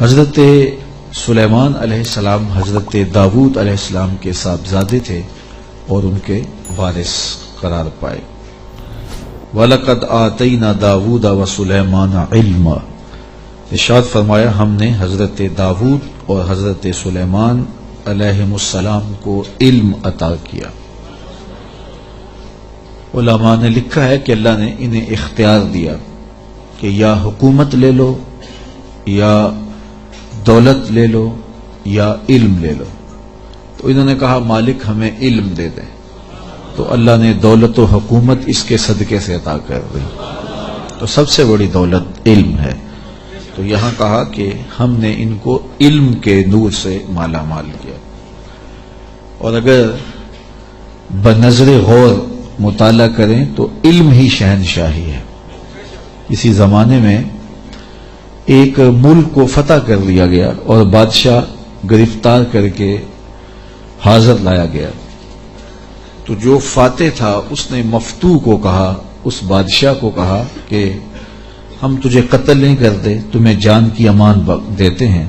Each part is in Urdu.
حضرت سلیمان علیہ السلام حضرت داود علیہ السلام کے صاحبزادے تھے اور ان کے وارث قرار پائے۔ وَلَقَدْ آتَيْنَا دَاوُودَ وَسُلَيْمَانَ عِلْمًا، ارشاد فرمایا ہم نے حضرت داود اور حضرت سلیمان علیہ السلام کو علم عطا کیا۔ علماء نے لکھا ہے کہ اللہ نے انہیں اختیار دیا کہ یا حکومت لے لو، یا دولت لے لو، یا علم لے لو۔ تو انہوں نے کہا مالک ہمیں علم دے دیں، تو اللہ نے دولت و حکومت اس کے صدقے سے عطا کر دی۔ تو سب سے بڑی دولت علم ہے۔ تو یہاں کہا کہ ہم نے ان کو علم کے نور سے مالا مال کیا۔ اور اگر بنظر غور مطالعہ کریں تو علم ہی شہنشاہی ہے۔ اسی زمانے میں ایک ملک کو فتح کر لیا گیا اور بادشاہ گرفتار کر کے حاضر لایا گیا، تو جو فاتح تھا اس نے مفتو کو کہا، اس بادشاہ کو کہا کہ ہم تجھے قتل نہیں کرتے، تمہیں جان کی امان دیتے ہیں،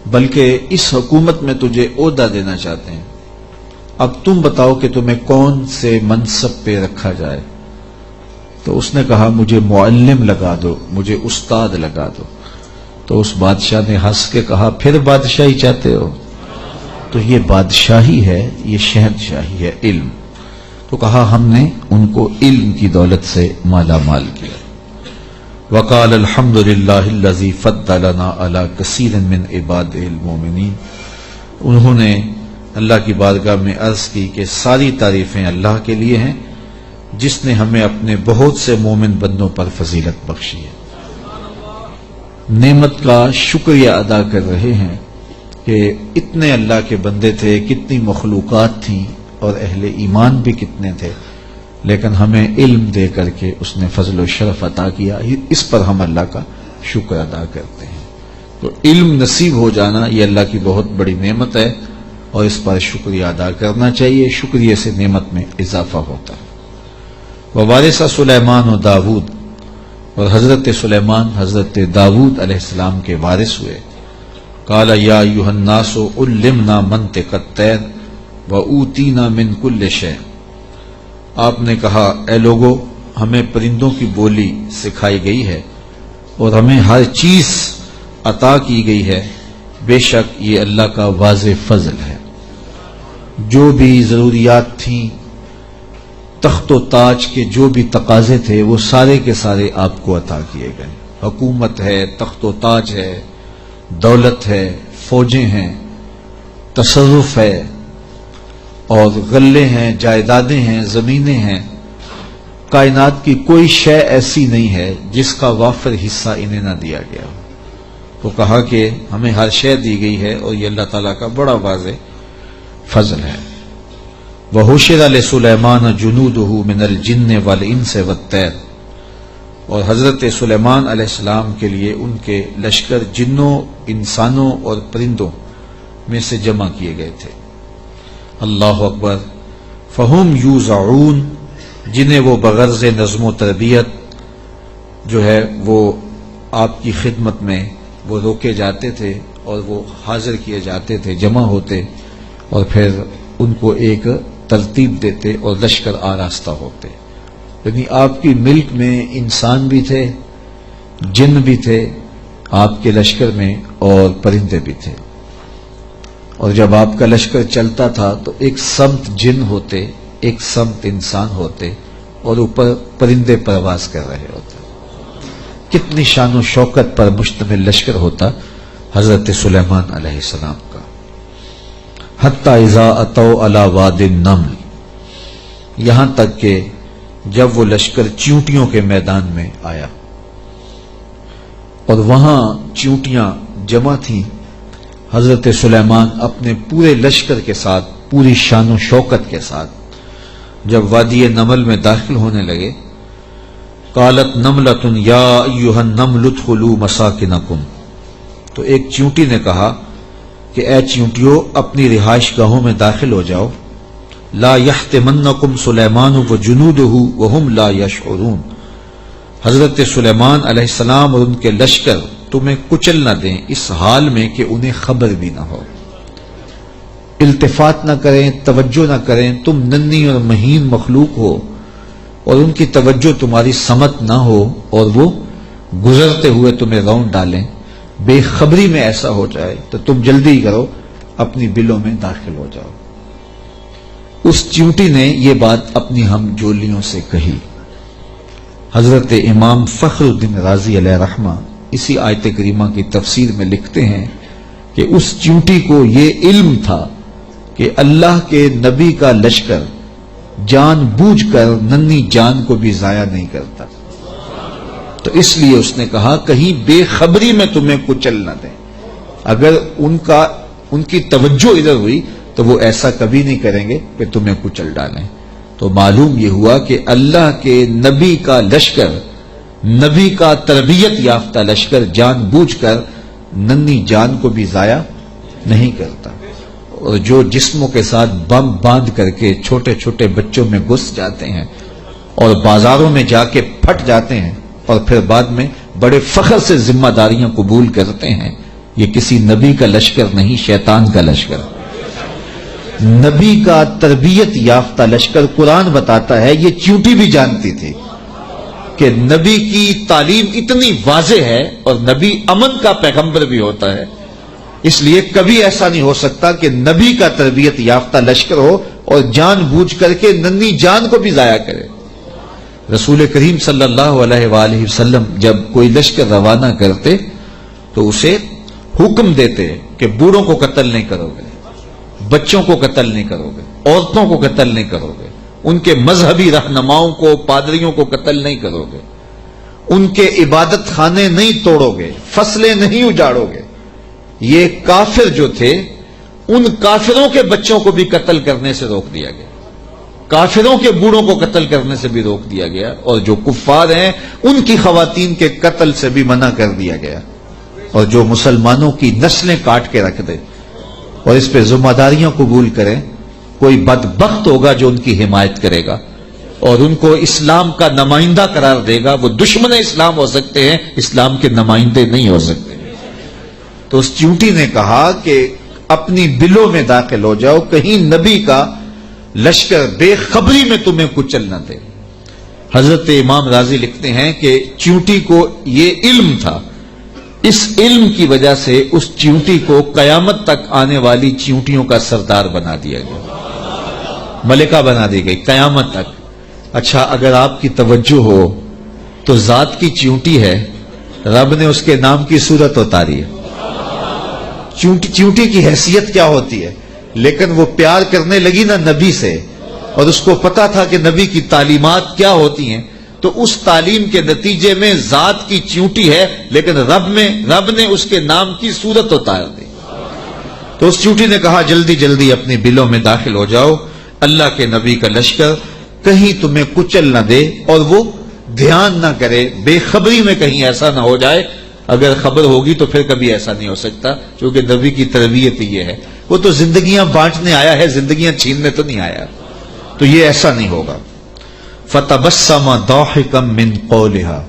بلکہ اس حکومت میں تجھے عہدہ دینا چاہتے ہیں، اب تم بتاؤ کہ تمہیں کون سے منصب پہ رکھا جائے۔ تو اس نے کہا مجھے معلم لگا دو، مجھے استاد لگا دو۔ تو اس بادشاہ نے ہنس کے کہا پھر بادشاہی چاہتے ہو؟ تو یہ بادشاہی ہے، یہ شہنشاہی ہے علم۔ تو کہا ہم نے ان کو علم کی دولت سے مالا مال کیا۔ وقال الحمد للہ الذی فضلنا علی کثیر من عبادہ المؤمنین، انہوں نے اللہ کی بارگاہ میں عرض کی کہ ساری تعریفیں اللہ کے لیے ہیں جس نے ہمیں اپنے بہت سے مومن بندوں پر فضیلت بخشی ہے۔ نعمت کا شکریہ ادا کر رہے ہیں کہ اتنے اللہ کے بندے تھے، کتنی مخلوقات تھیں اور اہل ایمان بھی کتنے تھے، لیکن ہمیں علم دے کر کے اس نے فضل و شرف عطا کیا، اس پر ہم اللہ کا شکر ادا کرتے ہیں۔ تو علم نصیب ہو جانا یہ اللہ کی بہت بڑی نعمت ہے اور اس پر شکریہ ادا کرنا چاہیے، شکریہ سے نعمت میں اضافہ ہوتا ہے۔ ووارث سلیمان و داود، اور حضرت سلیمان حضرت داود علیہ السلام کے وارث ہوئے۔ قال یا ایھا الناس علمنا منطق الطیر واوتینا من کل شیء، آپ نے کہا اے لوگو ہمیں پرندوں کی بولی سکھائی گئی ہے اور ہمیں ہر چیز عطا کی گئی ہے، بے شک یہ اللہ کا واضح فضل ہے۔ جو بھی ضروریات تھیں، تخت و تاج کے جو بھی تقاضے تھے، وہ سارے کے سارے آپ کو عطا کیے گئے۔ حکومت ہے، تخت و تاج ہے، دولت ہے، فوجیں ہیں، تصرف ہے، اور غلے ہیں، جائیدادیں ہیں، زمینیں ہیں۔ کائنات کی کوئی شے ایسی نہیں ہے جس کا وافر حصہ انہیں نہ دیا گیا۔ تو کہا کہ ہمیں ہر شے دی گئی ہے اور یہ اللہ تعالیٰ کا بڑا واضح فضل ہے۔ وَحُشِرَ لِسُلَيْمَانَ جُنُودُهُ مِنَ الْجِنِّ وَالْإِنسِ وَالطَّيْرِ، اور حضرت سلیمان علیہ السلام کے لیے ان کے لشکر جنوں، انسانوں اور پرندوں میں سے جمع کیے گئے تھے۔ اللہ اکبر۔ فَهُمْ يُوزَعُونَ، جنہیں وہ بغرض نظم و تربیت جو ہے وہ آپ کی خدمت میں وہ روکے جاتے تھے اور وہ حاضر کیے جاتے تھے، جمع ہوتے اور پھر ان کو ایک ترتیب دیتے اور لشکر آراستہ ہوتے۔ یعنی آپ کی ملک میں انسان بھی تھے، جن بھی تھے آپ کے لشکر میں، اور پرندے بھی تھے۔ اور جب آپ کا لشکر چلتا تھا تو ایک سمت جن ہوتے، ایک سمت انسان ہوتے، اور اوپر پرندے پرواز کر رہے ہوتے۔ کتنی شان و شوکت پر مشتمل لشکر ہوتا حضرت سلیمان علیہ السلام کا۔ حتی اذا اتوا علی واد النمل، یہاں تک کہ جب وہ لشکر چیونٹیوں کے میدان میں آیا اور وہاں چیونٹیاں جمع تھیں، حضرت سلیمان اپنے پورے لشکر کے ساتھ، پوری شان و شوکت کے ساتھ جب وادی نمل میں داخل ہونے لگے، قالت نملۃ یا ایھا النمل ادخلوا مساکنکم، تو ایک چیونٹی نے کہا کہ اے چیونٹیوں اپنی رہائش گاہوں میں داخل ہو جاؤ، لا یحتمنکم سلیمان وجنودہ وہم لا یشعرون، حضرت سلیمان علیہ السلام اور ان کے لشکر تمہیں کچل نہ دیں اس حال میں کہ انہیں خبر بھی نہ ہو، التفات نہ کریں، توجہ نہ کریں، تم ننھی اور مہین مخلوق ہو اور ان کی توجہ تمہاری سمت نہ ہو اور وہ گزرتے ہوئے تمہیں رون ڈالیں، بے خبری میں ایسا ہو جائے تو تم جلدی کرو اپنی بلوں میں داخل ہو جاؤ۔ اس چیونٹی نے یہ بات اپنی ہم جولیوں سے کہی۔ حضرت امام فخر الدین رازی علیہ رحمہ اسی آیت کریمہ کی تفسیر میں لکھتے ہیں کہ اس چیونٹی کو یہ علم تھا کہ اللہ کے نبی کا لشکر جان بوجھ کر ننھی جان کو بھی ضائع نہیں کرتا، تو اس لیے اس نے کہا کہیں بے خبری میں تمہیں کچل نہ دیں۔ اگر ان کی توجہ ادھر ہوئی تو وہ ایسا کبھی نہیں کریں گے کہ تمہیں کچل ڈالیں۔ تو معلوم یہ ہوا کہ اللہ کے نبی کا لشکر، نبی کا تربیت یافتہ لشکر جان بوجھ کر ننھی جان کو بھی ضائع نہیں کرتا، اور جو جسموں کے ساتھ بم باندھ کر کے چھوٹے چھوٹے بچوں میں گھس جاتے ہیں اور بازاروں میں جا کے پھٹ جاتے ہیں اور پھر بعد میں بڑے فخر سے ذمہ داریاں قبول کرتے ہیں، یہ کسی نبی کا لشکر نہیں، شیطان کا لشکر۔ نبی کا تربیت یافتہ لشکر، قرآن بتاتا ہے، یہ چیونٹی بھی جانتی تھی کہ نبی کی تعلیم اتنی واضح ہے اور نبی امن کا پیغمبر بھی ہوتا ہے، اس لیے کبھی ایسا نہیں ہو سکتا کہ نبی کا تربیت یافتہ لشکر ہو اور جان بوجھ کر کے ننھی جان کو بھی ضائع کرے۔ رسول کریم صلی اللہ علیہ وآلہ وسلم جب کوئی لشکر روانہ کرتے تو اسے حکم دیتے کہ بوڑھوں کو قتل نہیں کرو گے، بچوں کو قتل نہیں کرو گے، عورتوں کو قتل نہیں کرو گے، ان کے مذہبی رہنماؤں کو، پادریوں کو قتل نہیں کرو گے، ان کے عبادت خانے نہیں توڑو گے، فصلیں نہیں اجاڑو گے۔ یہ کافر جو تھے ان کافروں کے بچوں کو بھی قتل کرنے سے روک دیا گیا، کافروں کے بوڑھوں کو قتل کرنے سے بھی روک دیا گیا، اور جو کفار ہیں ان کی خواتین کے قتل سے بھی منع کر دیا گیا، اور جو مسلمانوں کی نسلیں کاٹ کے رکھ دے اور اس پہ ذمہ داریاں قبول کریں، کوئی بدبخت ہوگا جو ان کی حمایت کرے گا اور ان کو اسلام کا نمائندہ قرار دے گا، وہ دشمن اسلام ہو سکتے ہیں، اسلام کے نمائندے نہیں ہو سکتے۔ تو اس چیونٹی نے کہا کہ اپنی بلوں میں داخل ہو جاؤ، کہیں نبی کا لشکر بے خبری میں تمہیں کچل نہ دے۔ حضرت امام راضی لکھتے ہیں کہ چیونٹی کو یہ علم تھا، اس علم کی وجہ سے اس چیونٹی کو قیامت تک آنے والی چیونٹیوں کا سردار بنا دیا گیا، ملکہ بنا دی گئی قیامت تک۔ اچھا، اگر آپ کی توجہ ہو تو ذات کی چیونٹی ہے، رب نے اس کے نام کی صورت اتاری ہے۔ چیونٹی کی حیثیت کیا ہوتی ہے، لیکن وہ پیار کرنے لگی نا نبی سے، اور اس کو پتا تھا کہ نبی کی تعلیمات کیا ہوتی ہیں، تو اس تعلیم کے نتیجے میں ذات کی چیونٹی ہے، لیکن رب نے اس کے نام کی صورت اتار دی۔ تو اس چیونٹی نے کہا جلدی جلدی اپنی بلوں میں داخل ہو جاؤ، اللہ کے نبی کا لشکر کہیں تمہیں کچل نہ دے اور وہ دھیان نہ کرے، بے خبری میں کہیں ایسا نہ ہو جائے۔ اگر خبر ہوگی تو پھر کبھی ایسا نہیں ہو سکتا، کیونکہ نبی کی تربیت یہ ہے، وہ تو زندگیاں بانٹنے آیا ہے، زندگیاں چھیننے تو نہیں آیا، تو یہ ایسا نہیں ہوگا۔ فَتَبَسَّمَ ضَاحِكًا مِّن قَوْلِهَا،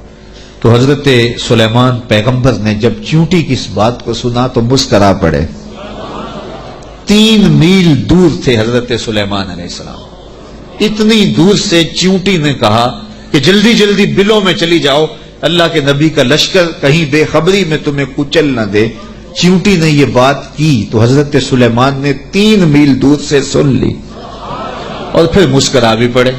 تو حضرت سلیمان پیغمبر نے جب چیونٹی کی اس بات کو سنا تو مسکرا پڑے۔ 3 میل دور تھے حضرت سلیمان علیہ السلام، اتنی دور سے چیونٹی نے کہا کہ جلدی جلدی بلوں میں چلی جاؤ، اللہ کے نبی کا لشکر کہیں بے خبری میں تمہیں کچل نہ دے۔ چیونٹی نے یہ بات کی تو حضرت سلیمان نے 3 میل دور سے سن لی اور پھر مسکرا بھی پڑے۔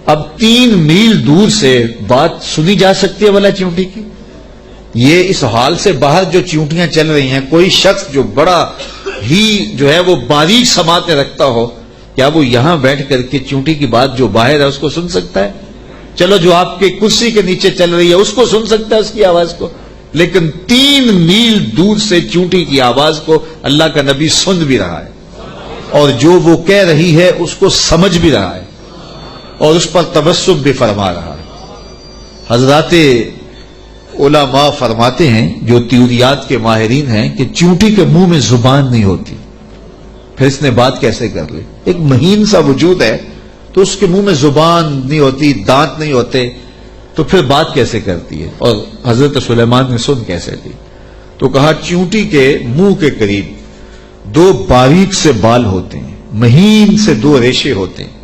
اب 3 میل دور سے بات سنی جا سکتی ہے بھلا چیونٹی کی؟ یہ اس حال سے باہر جو چیونٹیاں چل رہی ہیں، کوئی شخص جو بڑا ہی جو ہے وہ باریک سماعتیں رکھتا ہو، کیا وہ یہاں بیٹھ کر کے چیونٹی کی بات جو باہر ہے اس کو سن سکتا ہے؟ چلو جو آپ کے کرسی کے نیچے چل رہی ہے اس کو سن سکتا ہے، اس کی آواز کو، لیکن 3 میل دور سے چیونٹی کی آواز کو اللہ کا نبی سن بھی رہا ہے، اور جو وہ کہہ رہی ہے اس کو سمجھ بھی رہا ہے، اور اس پر تبسم بھی فرما رہا ہے۔ حضرات علماء فرماتے ہیں، جو تیوریات کے ماہرین ہیں، کہ چیونٹی کے منہ میں زبان نہیں ہوتی، پھر اس نے بات کیسے کر لی؟ ایک مہین سا وجود ہے تو اس کے منہ میں زبان نہیں ہوتی، دانت نہیں ہوتے، تو پھر بات کیسے کرتی ہے؟ اور حضرت سلیمان نے سن کیسے لی؟ تو کہا چیونٹی کے منہ کے قریب دو باریک سے بال ہوتے ہیں، مہین سے دو ریشے ہوتے ہیں،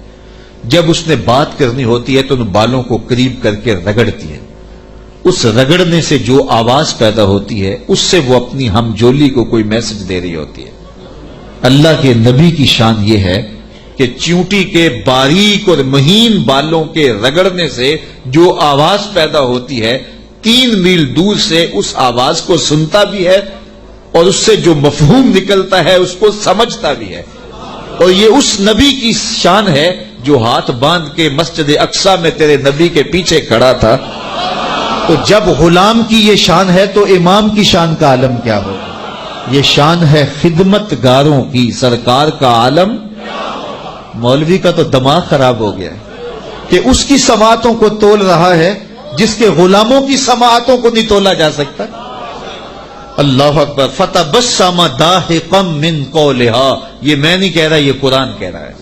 جب اس نے بات کرنی ہوتی ہے تو ان بالوں کو قریب کر کے رگڑتی ہے، اس رگڑنے سے جو آواز پیدا ہوتی ہے اس سے وہ اپنی ہم جولی کو کوئی میسج دے رہی ہوتی ہے۔ اللہ کے نبی کی شان یہ ہے کہ چیونٹی کے باریک اور مہین بالوں کے رگڑنے سے جو آواز پیدا ہوتی ہے 3 میل دور سے اس آواز کو سنتا بھی ہے اور اس سے جو مفہوم نکلتا ہے اس کو سمجھتا بھی ہے۔ اور یہ اس نبی کی شان ہے جو ہاتھ باندھ کے مسجد اقصی میں تیرے نبی کے پیچھے کھڑا تھا۔ تو جب غلام کی یہ شان ہے تو امام کی شان کا عالم کیا ہوگا؟ یہ شان ہے خدمت گاروں کی، سرکار کا عالم۔ مولوی کا تو دماغ خراب ہو گیا ہے کہ اس کی سماعتوں کو تول رہا ہے جس کے غلاموں کی سماعتوں کو نہیں تولا جا سکتا۔ اللہ اکبر۔ فتبسم ضاحکا من قولها، یہ میں نہیں کہہ رہا، یہ قرآن کہہ رہا ہے۔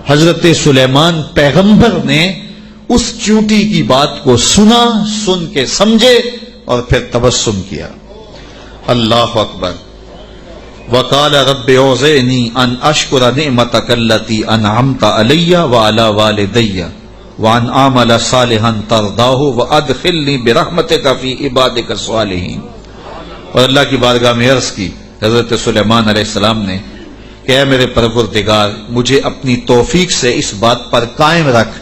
حضرت سلیمان پیغمبر نے اس چیونٹی کی بات کو سنا، سن کے سمجھے اور پھر تبسم کیا۔ اللہ اکبر۔ وقال رب اوزعنی ان اشکر نعمتک التی انعمت علی وعلی والدی وان اعمل صالحا ترضاہ وادخلنی برحمتک فی عبادک الصالحین۔ اور اللہ کی بارگاہ میں عرض کی حضرت سلیمان علیہ السلام نے کہ اے میرے پروردگار، مجھے اپنی توفیق سے اس بات پر قائم رکھ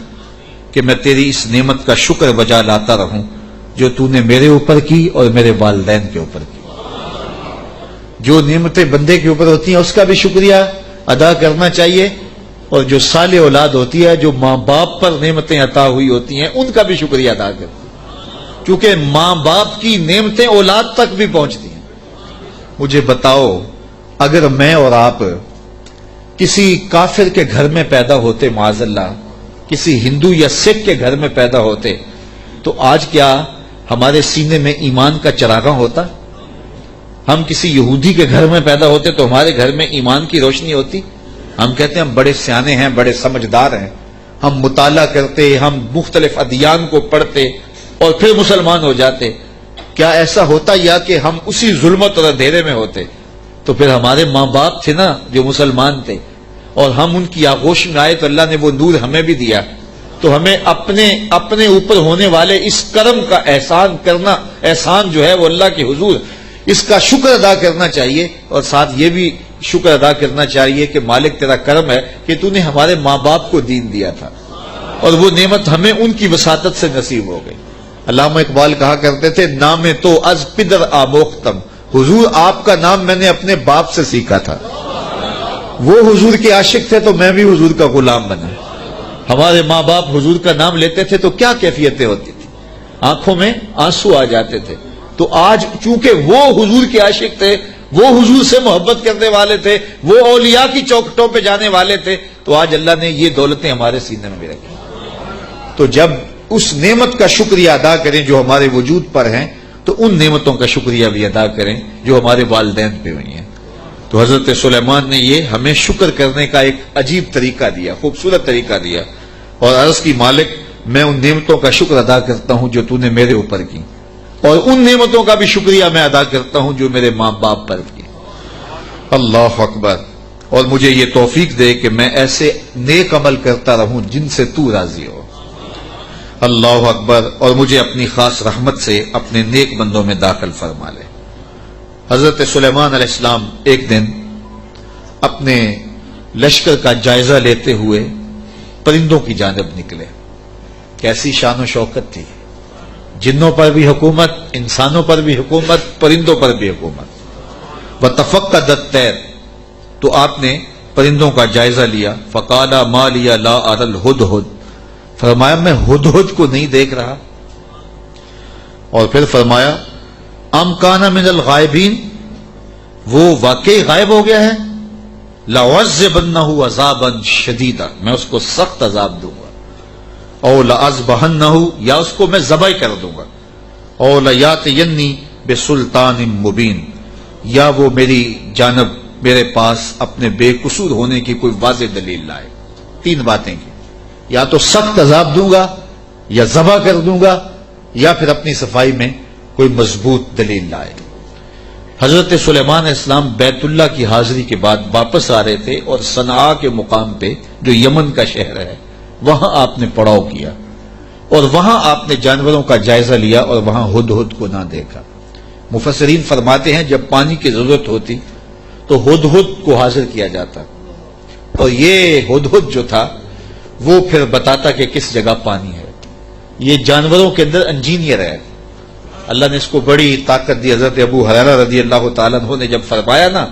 کہ میں تیری اس نعمت کا شکر بجا لاتا رہوں جو تو نے میرے اوپر کی اور میرے والدین کے اوپر کی۔ جو نعمتیں بندے کے اوپر ہوتی ہیں اس کا بھی شکریہ ادا کرنا چاہیے، اور جو صالح اولاد ہوتی ہے، جو ماں باپ پر نعمتیں عطا ہوئی ہوتی ہیں، ان کا بھی شکریہ ادا کرنا، کیونکہ ماں باپ کی نعمتیں اولاد تک بھی پہنچتی ہیں۔ مجھے بتاؤ، اگر میں اور آپ کسی کافر کے گھر میں پیدا ہوتے، معاذ اللہ کسی ہندو یا سکھ کے گھر میں پیدا ہوتے، تو آج کیا ہمارے سینے میں ایمان کا چراغاں ہوتا؟ ہم کسی یہودی کے گھر میں پیدا ہوتے تو ہمارے گھر میں ایمان کی روشنی ہوتی؟ ہم کہتے ہیں ہم بڑے سیانے ہیں، بڑے سمجھدار ہیں، ہم مطالعہ کرتے، ہم مختلف ادیان کو پڑھتے اور پھر مسلمان ہو جاتے۔ کیا ایسا ہوتا یا کہ ہم اسی ظلمت اور اندھیرے میں ہوتے؟ تو پھر ہمارے ماں باپ تھے نا جو مسلمان تھے، اور ہم ان کی آغوش میں آئے تو اللہ نے وہ نور ہمیں بھی دیا۔ تو ہمیں اپنے اوپر ہونے والے اس کرم کا احسان کرنا، احسان جو ہے وہ اللہ کے حضور، اس کا شکر ادا کرنا چاہیے، اور ساتھ یہ بھی شکر ادا کرنا چاہیے کہ مالک تیرا کرم ہے کہ تو نے ہمارے ماں باپ کو دین دیا تھا، اور وہ نعمت ہمیں ان کی وساطت سے نصیب ہو گئی۔ علامہ اقبال کہا کرتے تھے، نام تو از پدر آموختم، حضور آپ کا نام میں نے اپنے باپ سے سیکھا تھا۔ وہ حضور کے عاشق تھے تو میں بھی حضور کا غلام بنا۔ ہمارے ماں باپ حضور کا نام لیتے تھے تو کیا کیفیتیں ہوتی تھی، آنکھوں میں آنسو آ جاتے تھے۔ تو آج چونکہ وہ حضور کے عاشق تھے، وہ حضور سے محبت کرنے والے تھے، وہ اولیاء کی چوکھٹوں پہ جانے والے تھے، تو آج اللہ نے یہ دولتیں ہمارے سینے میں بھی رکھی۔ تو جب اس نعمت کا شکریہ ادا کریں جو ہمارے وجود پر ہیں، تو ان نعمتوں کا شکریہ بھی ادا کریں جو ہمارے والدین پہ ہوئی ہیں۔ تو حضرت سلیمان نے یہ ہمیں شکر کرنے کا ایک عجیب طریقہ دیا، خوبصورت طریقہ دیا، اور عرض کی مالک میں ان نعمتوں کا شکر ادا کرتا ہوں جو تو نے میرے اوپر کی، اور ان نعمتوں کا بھی شکریہ میں ادا کرتا ہوں جو میرے ماں باپ پر کی۔ اللہ اکبر۔ اور مجھے یہ توفیق دے کہ میں ایسے نیک عمل کرتا رہوں جن سے تو راضی ہو۔ اللہ اکبر۔ اور مجھے اپنی خاص رحمت سے اپنے نیک بندوں میں داخل فرما لے۔ حضرت سلیمان علیہ السلام ایک دن اپنے لشکر کا جائزہ لیتے ہوئے پرندوں کی جانب نکلے۔ کیسی شان و شوکت تھی، جنوں پر بھی حکومت، انسانوں پر بھی حکومت، پرندوں پر بھی حکومت۔ وَتَفَقَّدَ الطَّيْرَ، تو آپ نے پرندوں کا جائزہ لیا۔ فَقَالَ مَا لِيَ لَا أَرَى الْهُدْهُدْ، فرمایا میں ہدہد کو نہیں دیکھ رہا۔ اور پھر فرمایا ام کان من الغائبین، وہ واقعی غائب ہو گیا ہے، لَأُعَذِّبَنَّهُ عَذَابًا شَدِيدًا، میں اس کو سخت عذاب دوں گا، او لَأَذْبَحَنَّهُ، یا اس کو میں ذبح کر دوں گا، او لَيَأْتِيَنِّي بِسُلْطَانٍ مُبِينٍ، یا وہ میری جانب میرے پاس اپنے بے قصور ہونے کی کوئی واضح دلیل لائے۔ تین باتیں کی، یا تو سخت عذاب دوں گا، یا ذبح کر دوں گا یا پھر اپنی صفائی میں کوئی مضبوط دلیل لائے۔ حضرت سلیمان علیہ السلام بیت اللہ کی حاضری کے بعد واپس آ رہے تھے اور صنعاء کے مقام پہ جو یمن کا شہر ہے وہاں آپ نے پڑاؤ کیا اور وہاں آپ نے جانوروں کا جائزہ لیا اور وہاں ہدہد کو نہ دیکھا۔ مفسرین فرماتے ہیں جب پانی کی ضرورت ہوتی تو ہدہد کو حاضر کیا جاتا اور یہ ہدہد جو تھا وہ پھر بتاتا کہ کس جگہ پانی ہے۔ یہ جانوروں کے اندر انجینئر ہے، اللہ نے اس کو بڑی طاقت دی۔ حضرت ابو ہریرہ رضی اللہ تعالیٰ عنہ نے جب فرمایا نا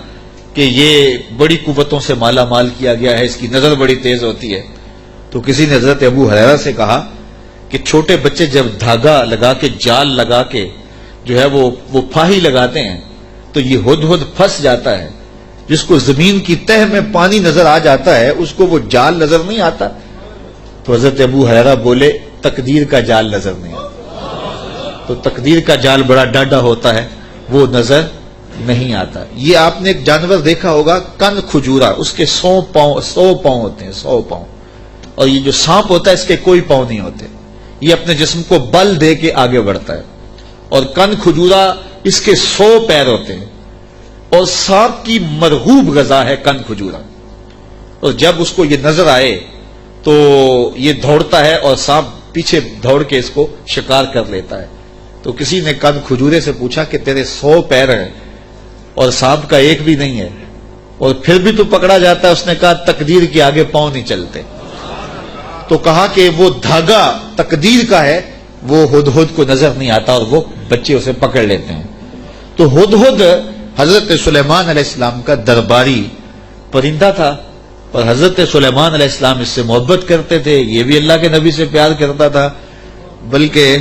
کہ یہ بڑی قوتوں سے مالا مال کیا گیا ہے، اس کی نظر بڑی تیز ہوتی ہے، تو کسی نے حضرت ابو ہریرہ سے کہا کہ چھوٹے بچے جب دھاگا لگا کے جال لگا کے جو ہے وہ پھاہی لگاتے ہیں تو یہ ہدہد پھنس جاتا ہے، جس کو زمین کی تہ میں پانی نظر آ جاتا ہے اس کو وہ جال نظر نہیں آتا۔ تو حضرت ابو ہریرہ بولے تقدیر کا جال نظر نہیں آتا، تو تقدیر کا جال بڑا ڈاڈا ہوتا ہے، وہ نظر نہیں آتا۔ یہ آپ نے ایک جانور دیکھا ہوگا کن کھجورا، اس کے 100 پاؤں ہوتے ہیں، 100 پاؤں، اور یہ جو سانپ ہوتا ہے اس کے کوئی پاؤں نہیں ہوتے، یہ اپنے جسم کو بل دے کے آگے بڑھتا ہے، اور کن کھجورا اس کے 100 پیر ہوتے ہیں، اور سانپ کی مرغوب غذا ہے کن کھجورا، اور جب اس کو یہ نظر آئے تو یہ دوڑتا ہے اور سانپ پیچھے دوڑ کے اس کو شکار کر لیتا ہے۔ تو کسی نے کن کھجورے سے پوچھا کہ تیرے 100 پیر ہیں اور سانپ کا ایک بھی نہیں ہے اور پھر بھی تو پکڑا جاتا ہے؟ اس نے کہا تقدیر کے آگے پاؤں نہیں چلتے۔ تو کہا کہ وہ دھاگا تقدیر کا ہے، وہ ہدہد کو نظر نہیں آتا اور وہ بچے اسے پکڑ لیتے ہیں۔ تو ہدہد حضرت سلیمان علیہ السلام کا درباری پرندہ تھا اور حضرت سلیمان علیہ السلام اس سے محبت کرتے تھے، یہ بھی اللہ کے نبی سے پیار کرتا تھا، بلکہ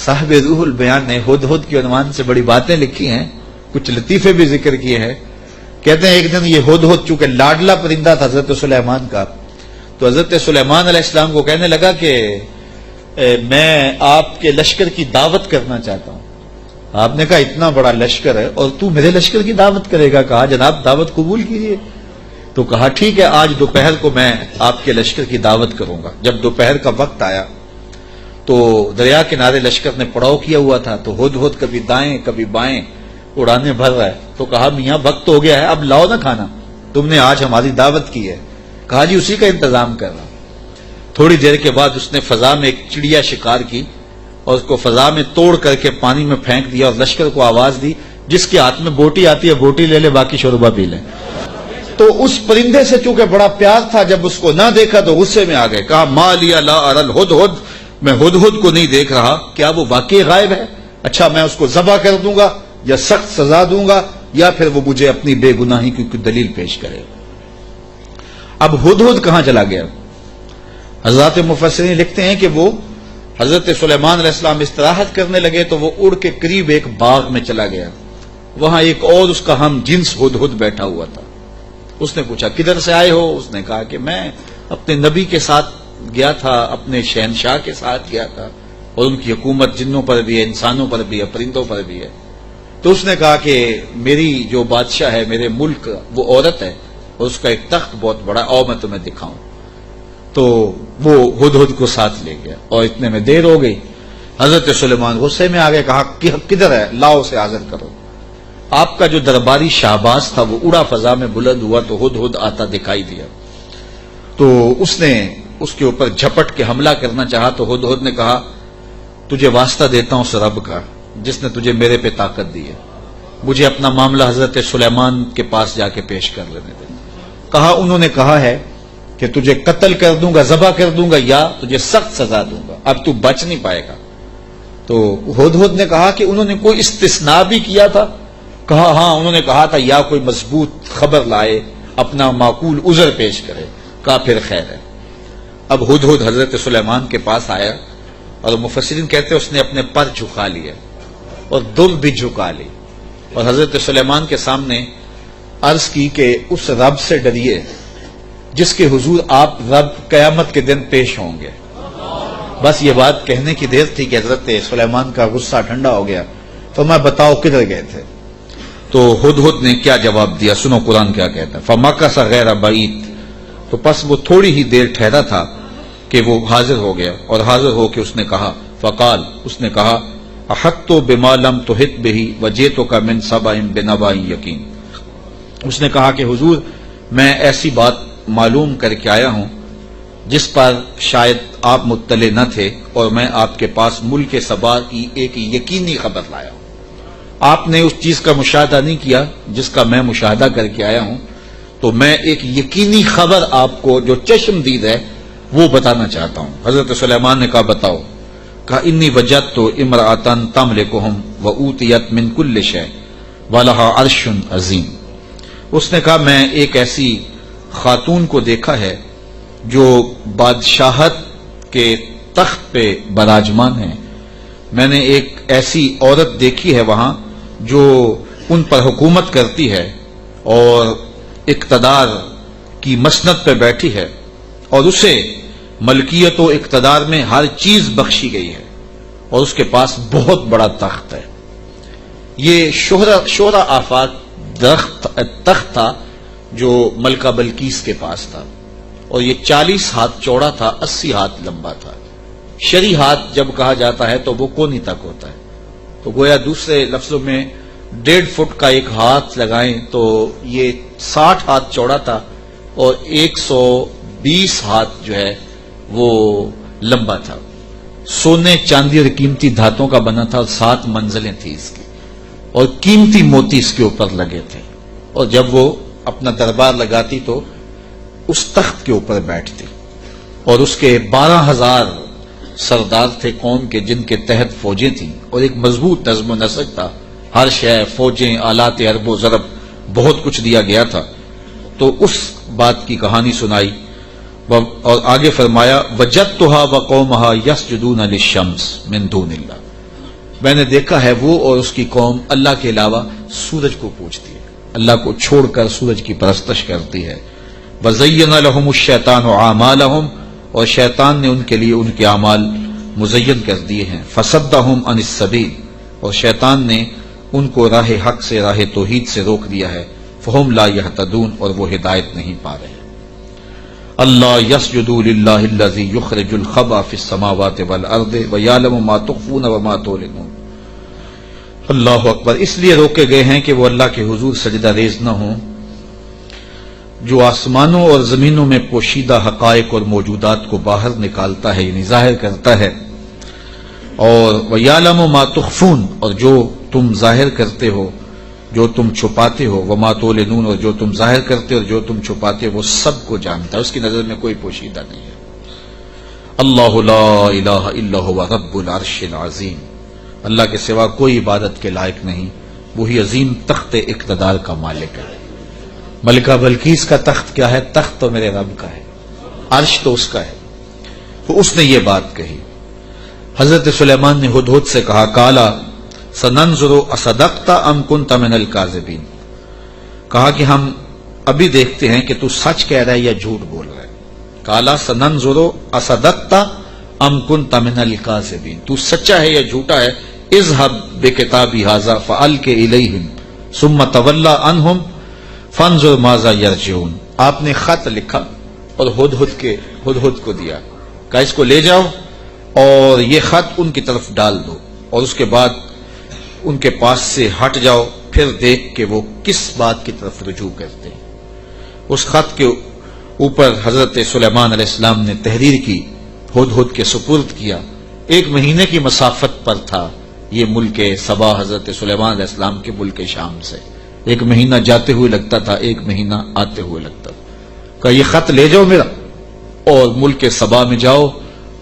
صاحب روح البیان نے ہدہد کے عنوان سے بڑی باتیں لکھی ہیں، کچھ لطیفے بھی ذکر کیے ہیں۔ کہتے ہیں ایک دن یہ ہدہد چونکہ لاڈلا پرندہ تھا حضرت سلیمان کا، تو حضرت سلیمان علیہ السلام کو کہنے لگا کہ میں آپ کے لشکر کی دعوت کرنا چاہتا ہوں۔ آپ نے کہا اتنا بڑا لشکر ہے اور تو میرے لشکر کی دعوت کرے گا؟ کہا جناب دعوت قبول کیجیے۔ تو کہا ٹھیک ہے، آج دوپہر کو میں آپ کے لشکر کی دعوت کروں گا۔ جب دوپہر کا وقت آیا تو دریا کنارے لشکر نے پڑاؤ کیا ہوا تھا، تو ہدہد کبھی دائیں کبھی بائیں اڑانے بھر رہا ہے۔ تو کہا میاں وقت ہو گیا ہے، اب لاؤ نا کھانا، تم نے آج ہماری دعوت کی ہے۔ کہا جی اسی کا انتظام کر رہا۔ تھوڑی دیر کے بعد اس نے فضا میں ایک چڑیا شکار کی اور اس کو فضا میں توڑ کر کے پانی میں پھینک دیا اور لشکر کو آواز دی جس کے ہاتھ میں بوٹی آتی ہے بوٹی لے لے، باقی شوربہ پی لے۔ تو اس پرندے سے چونکہ بڑا پیار تھا، جب اس کو نہ دیکھا تو غصے میں آ گئے، کہا ما لیا لا اری الہدہد، میں ہدہد کو نہیں دیکھ رہا، کیا وہ واقعی غائب ہے؟ اچھا میں اس کو ذبح کر دوں گا یا سخت سزا دوں گا یا پھر وہ مجھے اپنی بے گناہی کی کوئی دلیل پیش کرے۔ اب ہدہد کہاں چلا گیا؟ حضرات مفسرین لکھتے ہیں کہ وہ حضرت سلیمان علیہ السلام استراحت کرنے لگے تو وہ اڑ کے قریب ایک باغ میں چلا گیا، وہاں ایک اور اس کا ہم جنس ہدہد بیٹھا ہوا تھا۔ اس نے پوچھا کدھر سے آئے ہو؟ اس نے کہا کہ میں اپنے نبی کے ساتھ گیا تھا، اپنے شہنشاہ کے ساتھ گیا تھا، اور ان کی حکومت جنوں پر بھی ہے، انسانوں پر بھی ہے، پرندوں پر بھی ہے۔ تو اس نے کہا کہ میری جو بادشاہ ہے میرے ملک وہ عورت ہے اور اس کا ایک تخت بہت بڑا، اور میں تمہیں دکھاؤں۔ تو وہ ہدہد کو ساتھ لے گیا اور اتنے میں دیر ہو گئی، حضرت سلیمان غصے میں آ گئے، کہا کدھر ہے؟ لاؤ اسے حاضر کرو۔ آپ کا جو درباری شہباز تھا وہ اڑا فضا میں بلند ہوا تو ہدہد آتا دکھائی دیا، تو اس نے اس کے اوپر جھپٹ کے حملہ کرنا چاہا، تو ہدہد نے کہا تجھے واسطہ دیتا ہوں اس رب کا جس نے تجھے میرے پہ طاقت دی ہے، مجھے اپنا معاملہ حضرت سلیمان کے پاس جا کے پیش کر لینے دے۔ کہا انہوں نے کہا ہے کہ تجھے قتل کر دوں گا، ذبح کر دوں گا یا تجھے سخت سزا دوں گا، اب تو بچ نہیں پائے گا۔ تو ہدہد نے کہا کہ انہوں نے کوئی استثناء بھی کیا تھا؟ کہا ہاں انہوں نے کہا تھا یا کوئی مضبوط خبر لائے، اپنا معقول عذر پیش کرے۔ کہا پھر خیر ہے۔ اب ہدہد حضرت سلیمان کے پاس آیا اور مفسرین کہتے ہیں اس نے اپنے پر جھکا لیے اور دل بھی جھکا لی اور حضرت سلیمان کے سامنے عرض کی کہ اس رب سے ڈریے جس کے حضور آپ رب قیامت کے دن پیش ہوں گے۔ بس یہ بات کہنے کی دیر تھی کہ حضرت سلیمان کا غصہ ٹھنڈا ہو گیا۔ تو میں بتاؤ کدھر گئے تھے؟ تو ہدہد نے کیا جواب دیا، سنو قرآن کیا کہتا ہے، فَمَكَثَ غَيْرَ بَعِيدٍ، تو پس وہ تھوڑی ہی دیر ٹھہرا تھا کہ کہ وہ حاضر ہو گیا، اور حاضر ہو کے اس نے کہا فقال، اس نے کہا احطت بما لم تحط به وجئتک من سبأ بنبأ یقین، اس نے کہا کہ حضور میں ایسی بات معلوم کر کے آیا ہوں جس پر شاید آپ مطلع نہ تھے، اور میں آپ کے پاس ملک سبا کی ایک یقینی خبر لایا ہوں۔ آپ نے اس چیز کا مشاہدہ نہیں کیا جس کا میں مشاہدہ کر کے آیا ہوں، تو میں ایک یقینی خبر آپ کو جو چشم دید ہے وہ بتانا چاہتا ہوں۔ حضرت سلیمان نے کہا بتاؤ، کہا انی وجدت امرأۃ تملکہم وأوتیت من کل شیء ولہا عرش عظیم، اس نے کہا میں ایک ایسی خاتون کو دیکھا ہے جو بادشاہت کے تخت پہ براجمان ہے، میں نے ایک ایسی عورت دیکھی ہے وہاں جو ان پر حکومت کرتی ہے اور اقتدار کی مسند پہ بیٹھی ہے، اور اسے ملکیت و اقتدار میں ہر چیز بخشی گئی ہے، اور اس کے پاس بہت بڑا تخت ہے۔ یہ شہرہ آفاق تخت تھا جو ملکہ بلقیس کے پاس تھا، اور یہ 40 ہاتھ چوڑا تھا، 80 ہاتھ لمبا تھا۔ شرعی ہاتھ جب کہا جاتا ہے تو وہ کونی تک ہوتا ہے، تو گویا دوسرے لفظوں میں 1.5 فٹ کا ایک ہاتھ لگائیں تو یہ 60 ہاتھ چوڑا تھا، اور 120 ہاتھ جو ہے وہ لمبا تھا۔ سونے چاندی اور قیمتی دھاتوں کا بنا تھا، اور 7 منزلیں تھی اس کی، اور قیمتی موتی اس کے اوپر لگے تھے، اور جب وہ اپنا دربار لگاتی تو اس تخت کے اوپر بیٹھتی، اور اس کے 12,000 سردار تھے قوم کے جن کے تحت فوجیں تھیں، اور ایک مضبوط نظم و نسق تھا، ہر شے فوجیں آلات حرب و ضرب بہت کچھ دیا گیا تھا۔ تو اس بات کی کہانی سنائی، اور آگے فرمایا وجدتها وقومها يسجدون للشمس من دون اللہ، میں نے دیکھا ہے وہ اور اس کی قوم اللہ کے علاوہ سورج کو پوجتی ہے، اللہ کو چھوڑ کر سورج کی پرستش کرتی ہے۔ وَزَيَّنَ لَهُمُ الشَّيْطَانُ أَعْمَالَهُم، اور شیطان نے ان کے لیے ان کے اعمال مزین کر دیے ہیں۔ فَصَدَّهُمْ عَنِ السَّبِيلِ، اور شیطان نے ان کو راہ حق سے، راہ توحید سے روک دیا ہے۔ فَهُمْ لَا يَهْتَدُونَ، اور وہ ہدایت نہیں پا رہے۔ اللہ يَسْجُدُوا لِلَّهِ الَّذِي يُخْرِجُ الْخَبْءَ فِي السَّمَاوَاتِ وَالْأَرْضِ وَيَعْلَمُ مَا تُخْفُونَ وَمَا تُعْلِنُونَ۔ اللہ اکبر، اس لیے روکے گئے ہیں کہ وہ اللہ کے حضور سجدہ ریز نہ ہوں، جو آسمانوں اور زمینوں میں پوشیدہ حقائق اور موجودات کو باہر نکالتا ہے، یعنی ظاہر کرتا ہے، اور وَيَعْلَمُ مَا تُخْفُونَ، اور جو تم ظاہر کرتے ہو، جو تم چھپاتے ہو، وَمَا تُعْلِنُونَ، اور جو تم ظاہر کرتے ہو اور جو تم چھپاتے ہو، وہ سب کو جانتا ہے، اس کی نظر میں کوئی پوشیدہ نہیں ہے۔ اللہ لا الہ الا هو رب العرش العظیم، اللہ کے سوا کوئی عبادت کے لائق نہیں، وہی عظیم تخت اقتدار کا مالک ہے۔ ملکہ بلقیس کا تخت کیا ہے؟ تخت تو میرے رب کا ہے، عرش تو اس کا ہے، تو اس نے یہ بات کہی۔ حضرت سلیمان نے ہدہد سے کہا کالا سننظر اصدقت ام کنت من الکاذبین، کہا کہ ہم ابھی دیکھتے ہیں کہ تو سچ کہہ رہا ہے یا جھوٹ بول رہا ہے۔ کالا سننظر اصدقت ام کنت من الکاذبین، تو سچا ہے یا جھوٹا ہے۔ اذهب بکتابی ھذا فالق الیہم ثم تولى عنہم فانظر ماذا یرجعون، آپ نے خط لکھا اور ہدہد کو دیا، کہا اس کو لے جاؤ اور یہ خط ان کی طرف ڈال دو، اور اس کے بعد ان کے پاس سے ہٹ جاؤ، پھر دیکھ کہ وہ کس بات کی طرف رجوع کرتے ہیں۔ اس خط کے اوپر حضرت سلیمان علیہ السلام نے تحریر کی، ہدہد کے سپرد کیا۔ 1 مہینے کی مسافت پر تھا یہ ملک سبا حضرت سلیمان علیہ السلام کے ملک شام سے، 1 مہینہ جاتے ہوئے لگتا تھا، 1 مہینہ آتے ہوئے لگتا تھا۔ کہا یہ خط لے جاؤ میرا، اور ملک سبا میں جاؤ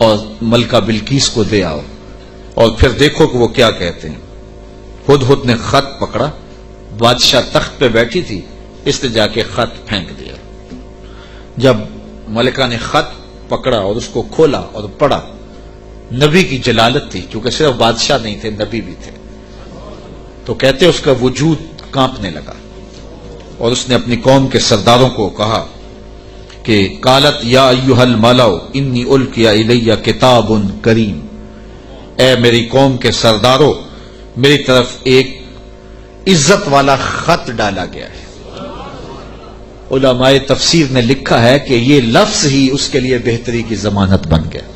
اور ملکہ بلقیس کو دے آؤ، اور پھر دیکھو کہ وہ کیا کہتے ہیں۔ ہدہد نے خط پکڑا، بادشاہ تخت پہ بیٹھی تھی، اس نے جا کے خط پھینک دیا۔ جب ملکہ نے خط پکڑا اور اس کو کھولا اور پڑھا، نبی کی جلالت تھی، کیونکہ صرف بادشاہ نہیں تھے، نبی بھی تھے، تو کہتے اس کا وجود کانپنے لگا، اور اس نے اپنی قوم کے سرداروں کو کہا کہ قالت یا ایھا الملأ انی القی الی کتاب کریم، اے میری قوم کے سرداروں، میری طرف ایک عزت والا خط ڈالا گیا ہے۔ علماء تفسیر نے لکھا ہے کہ یہ لفظ ہی اس کے لیے بہتری کی ضمانت بن گیا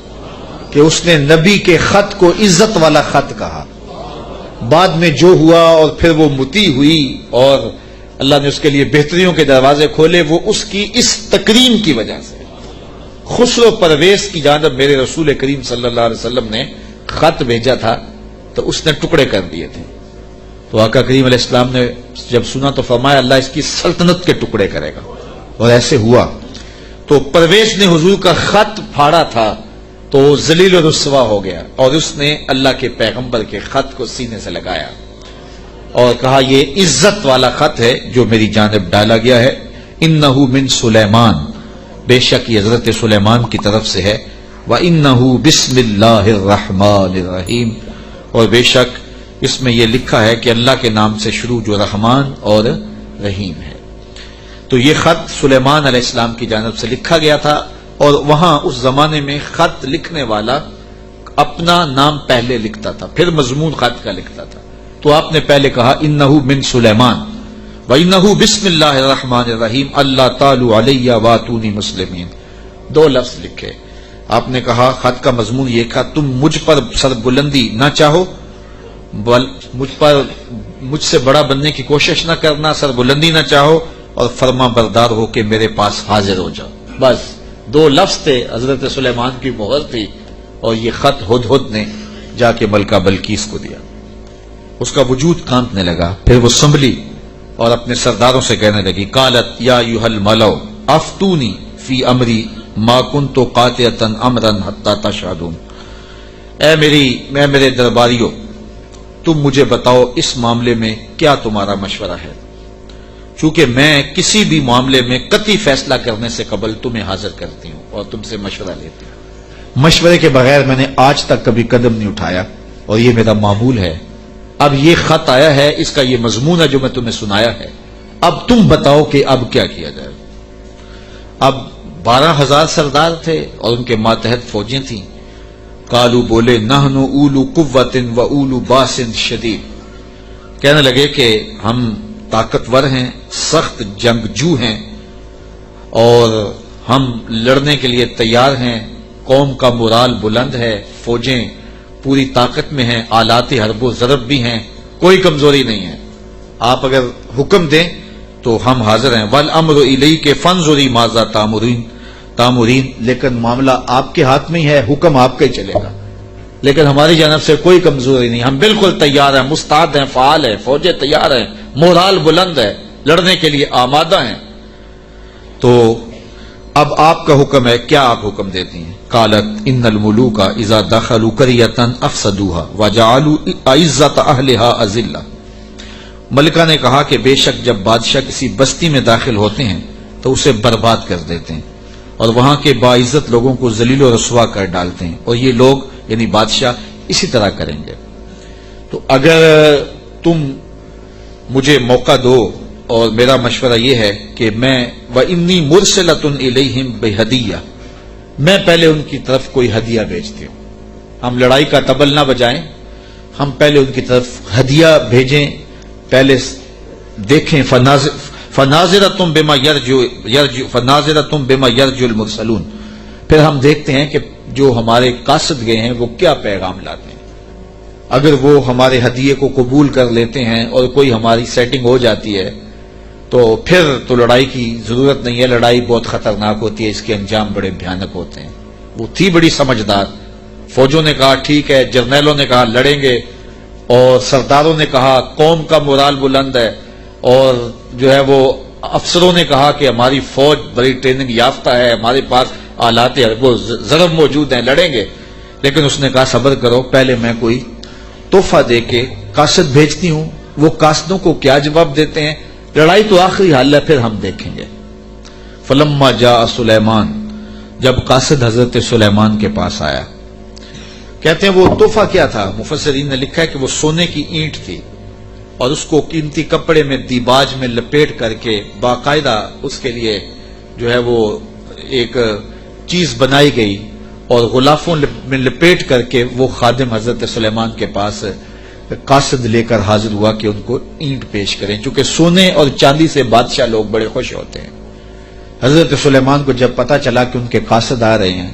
کہ اس نے نبی کے خط کو عزت والا خط کہا. بعد میں جو ہوا اور پھر وہ متی ہوئی اور اللہ نے اس کے لیے بہتریوں کے دروازے کھولے، وہ اس کی اس تکریم کی وجہ سے. خسرو پرویز کی جانب میرے رسول کریم صلی اللہ علیہ وسلم نے خط بھیجا تھا تو اس نے ٹکڑے کر دیے تھے. تو آقا کریم علیہ السلام نے جب سنا تو فرمایا اللہ اس کی سلطنت کے ٹکڑے کرے گا، اور ایسے ہوا. تو پرویز نے حضور کا خط پھاڑا تھا تو ذلیل و رسوا ہو گیا، اور اس نے اللہ کے پیغمبر کے خط کو سینے سے لگایا اور کہا یہ عزت والا خط ہے جو میری جانب ڈالا گیا ہے. انہ من سلیمان، بے شک یہ حضرت سلیمان کی طرف سے ہے. وانہ بسم اللہ الرحمن الرحیم، اور بے شک اس میں یہ لکھا ہے کہ اللہ کے نام سے شروع جو رحمان اور رحیم ہے. تو یہ خط سلیمان علیہ السلام کی جانب سے لکھا گیا تھا، اور وہاں اس زمانے میں خط لکھنے والا اپنا نام پہلے لکھتا تھا پھر مضمون خط کا لکھتا تھا. تو آپ نے پہلے کہا انہ من سلیمان وانہ بسم اللہ الرحمن الرحیم اللہ تعالی علیہ واتونی مسلمین. 2 لفظ لکھے. آپ نے کہا خط کا مضمون یہ تھا تم مجھ پر سر بلندی نہ چاہو، مجھ سے بڑا بننے کی کوشش نہ کرنا، سر بلندی نہ چاہو، اور فرما بردار ہو کے میرے پاس حاضر ہو جاؤ. بس 2 لفظ تھے، حضرت سلیمان کی مہر تھی، اور یہ خط ہدہد نے جا کے ملکہ بلقیس کو دیا. اس کا وجود کانپنے لگا. پھر وہ سنبھلی اور اپنے سرداروں سے کہنے لگی قالت یا ایھا الملؤ افتونی فی امری ما کنت قاطعۃ امرا حتی تشہدون. اے میرے درباریوں، تم مجھے بتاؤ اس معاملے میں کیا تمہارا مشورہ ہے، چونکہ میں کسی بھی معاملے میں قطعی فیصلہ کرنے سے قبل تمہیں حاضر کرتی ہوں اور تم سے مشورہ لیتی ہوں. مشورے کے بغیر میں نے آج تک کبھی قدم نہیں اٹھایا، اور یہ میرا معمول ہے. اب یہ خط آیا ہے، اس کا یہ مضمون ہے جو میں تمہیں سنایا ہے، اب تم بتاؤ کہ اب کیا کیا جائے. اب 12,000 سردار تھے اور ان کے ماتحت فوجیں تھیں. قالو بولے نحن اولو قوت و اولو باس شدید، کہنے لگے کہ ہم طاقتور ہیں، سخت جنگجو ہیں، اور ہم لڑنے کے لیے تیار ہیں. قوم کا مورال بلند ہے، فوجیں پوری طاقت میں ہیں، آلات حرب و ضرب بھی ہیں، کوئی کمزوری نہیں ہے. آپ اگر حکم دیں تو ہم حاضر ہیں. والامر الیک فانظری ماذا تامرین، لیکن معاملہ آپ کے ہاتھ میں ہی ہے، حکم آپ کا ہی چلے گا، لیکن ہماری جانب سے کوئی کمزوری نہیں، ہم بالکل تیار ہیں، مستعد ہیں، فعال ہیں، فوجیں تیار ہیں، مورال بلند ہے، لڑنے کے لیے آمادہ ہیں. تو اب آپ کا حکم ہے، کیا آپ حکم دیتی ہیں؟ قالت ان الملوک اذا دخلوا قرية افسدوها وجعلوا اعزة اهلها اذلة. ملکہ نے کہا کہ بے شک جب بادشاہ کسی بستی میں داخل ہوتے ہیں تو اسے برباد کر دیتے ہیں اور وہاں کے باعزت لوگوں کو ذلیل و رسوا کر ڈالتے ہیں، اور یہ لوگ یعنی بادشاہ اسی طرح کریں گے. تو اگر تم مجھے موقع دو، اور میرا مشورہ یہ ہے کہ میں وَإِنِّي مُرْسِلَةٌ إِلَيْهِمْ بِهَدِيَّةٍ، میں پہلے ان کی طرف کوئی ہدیہ بھیجتی ہوں. ہم لڑائی کا طبل نہ بجائیں، ہم پہلے ان کی طرف ہدیہ بھیجیں، پہلے دیکھیں. فَنَاظِرَةٌ بِمَا يَرْجُو الْمُرْسَلُونَ، پھر ہم دیکھتے ہیں کہ جو ہمارے قاصد گئے ہیں وہ کیا پیغام لاتے ہیں. اگر وہ ہمارے ہدیے کو قبول کر لیتے ہیں اور کوئی ہماری سیٹنگ ہو جاتی ہے تو پھر تو لڑائی کی ضرورت نہیں ہے. لڑائی بہت خطرناک ہوتی ہے، اس کے انجام بڑے بھیانک ہوتے ہیں. وہ تھی بڑی سمجھدار. فوجوں نے کہا ٹھیک ہے، جرنیلوں نے کہا لڑیں گے، اور سرداروں نے کہا قوم کا مورال بلند ہے، اور جو ہے وہ افسروں نے کہا کہ ہماری فوج بڑی ٹریننگ یافتہ ہے، ہمارے پاس آلات وہ ضرب موجود ہیں، لڑیں گے. لیکن اس نے کہا صبر کرو، پہلے میں کوئی تحفہ دے کے قاصد بھیجتی ہوں. وہ قاصدوں کو کیا جواب دیتے ہیں؟ لڑائی تو آخری حل ہے، پھر ہم دیکھیں گے. فلما جاء سلیمان، جب قاصد حضرت سلیمان کے پاس آیا، کہتے ہیں وہ تحفہ کیا تھا؟ مفسرین نے لکھا ہے کہ وہ سونے کی اینٹ تھی، اور اس کو قیمتی کپڑے میں دیباج میں لپیٹ کر کے باقاعدہ اس کے لیے جو ہے وہ ایک چیز بنائی گئی، اور غلافوں میں لپیٹ کر کے وہ خادم حضرت سلیمان کے پاس قاصد لے کر حاضر ہوا کہ ان کو اینٹ پیش کریں. چونکہ سونے اور چاندی سے بادشاہ لوگ بڑے خوش ہوتے ہیں، حضرت سلیمان کو جب پتا چلا کہ ان کے قاصد آ رہے ہیں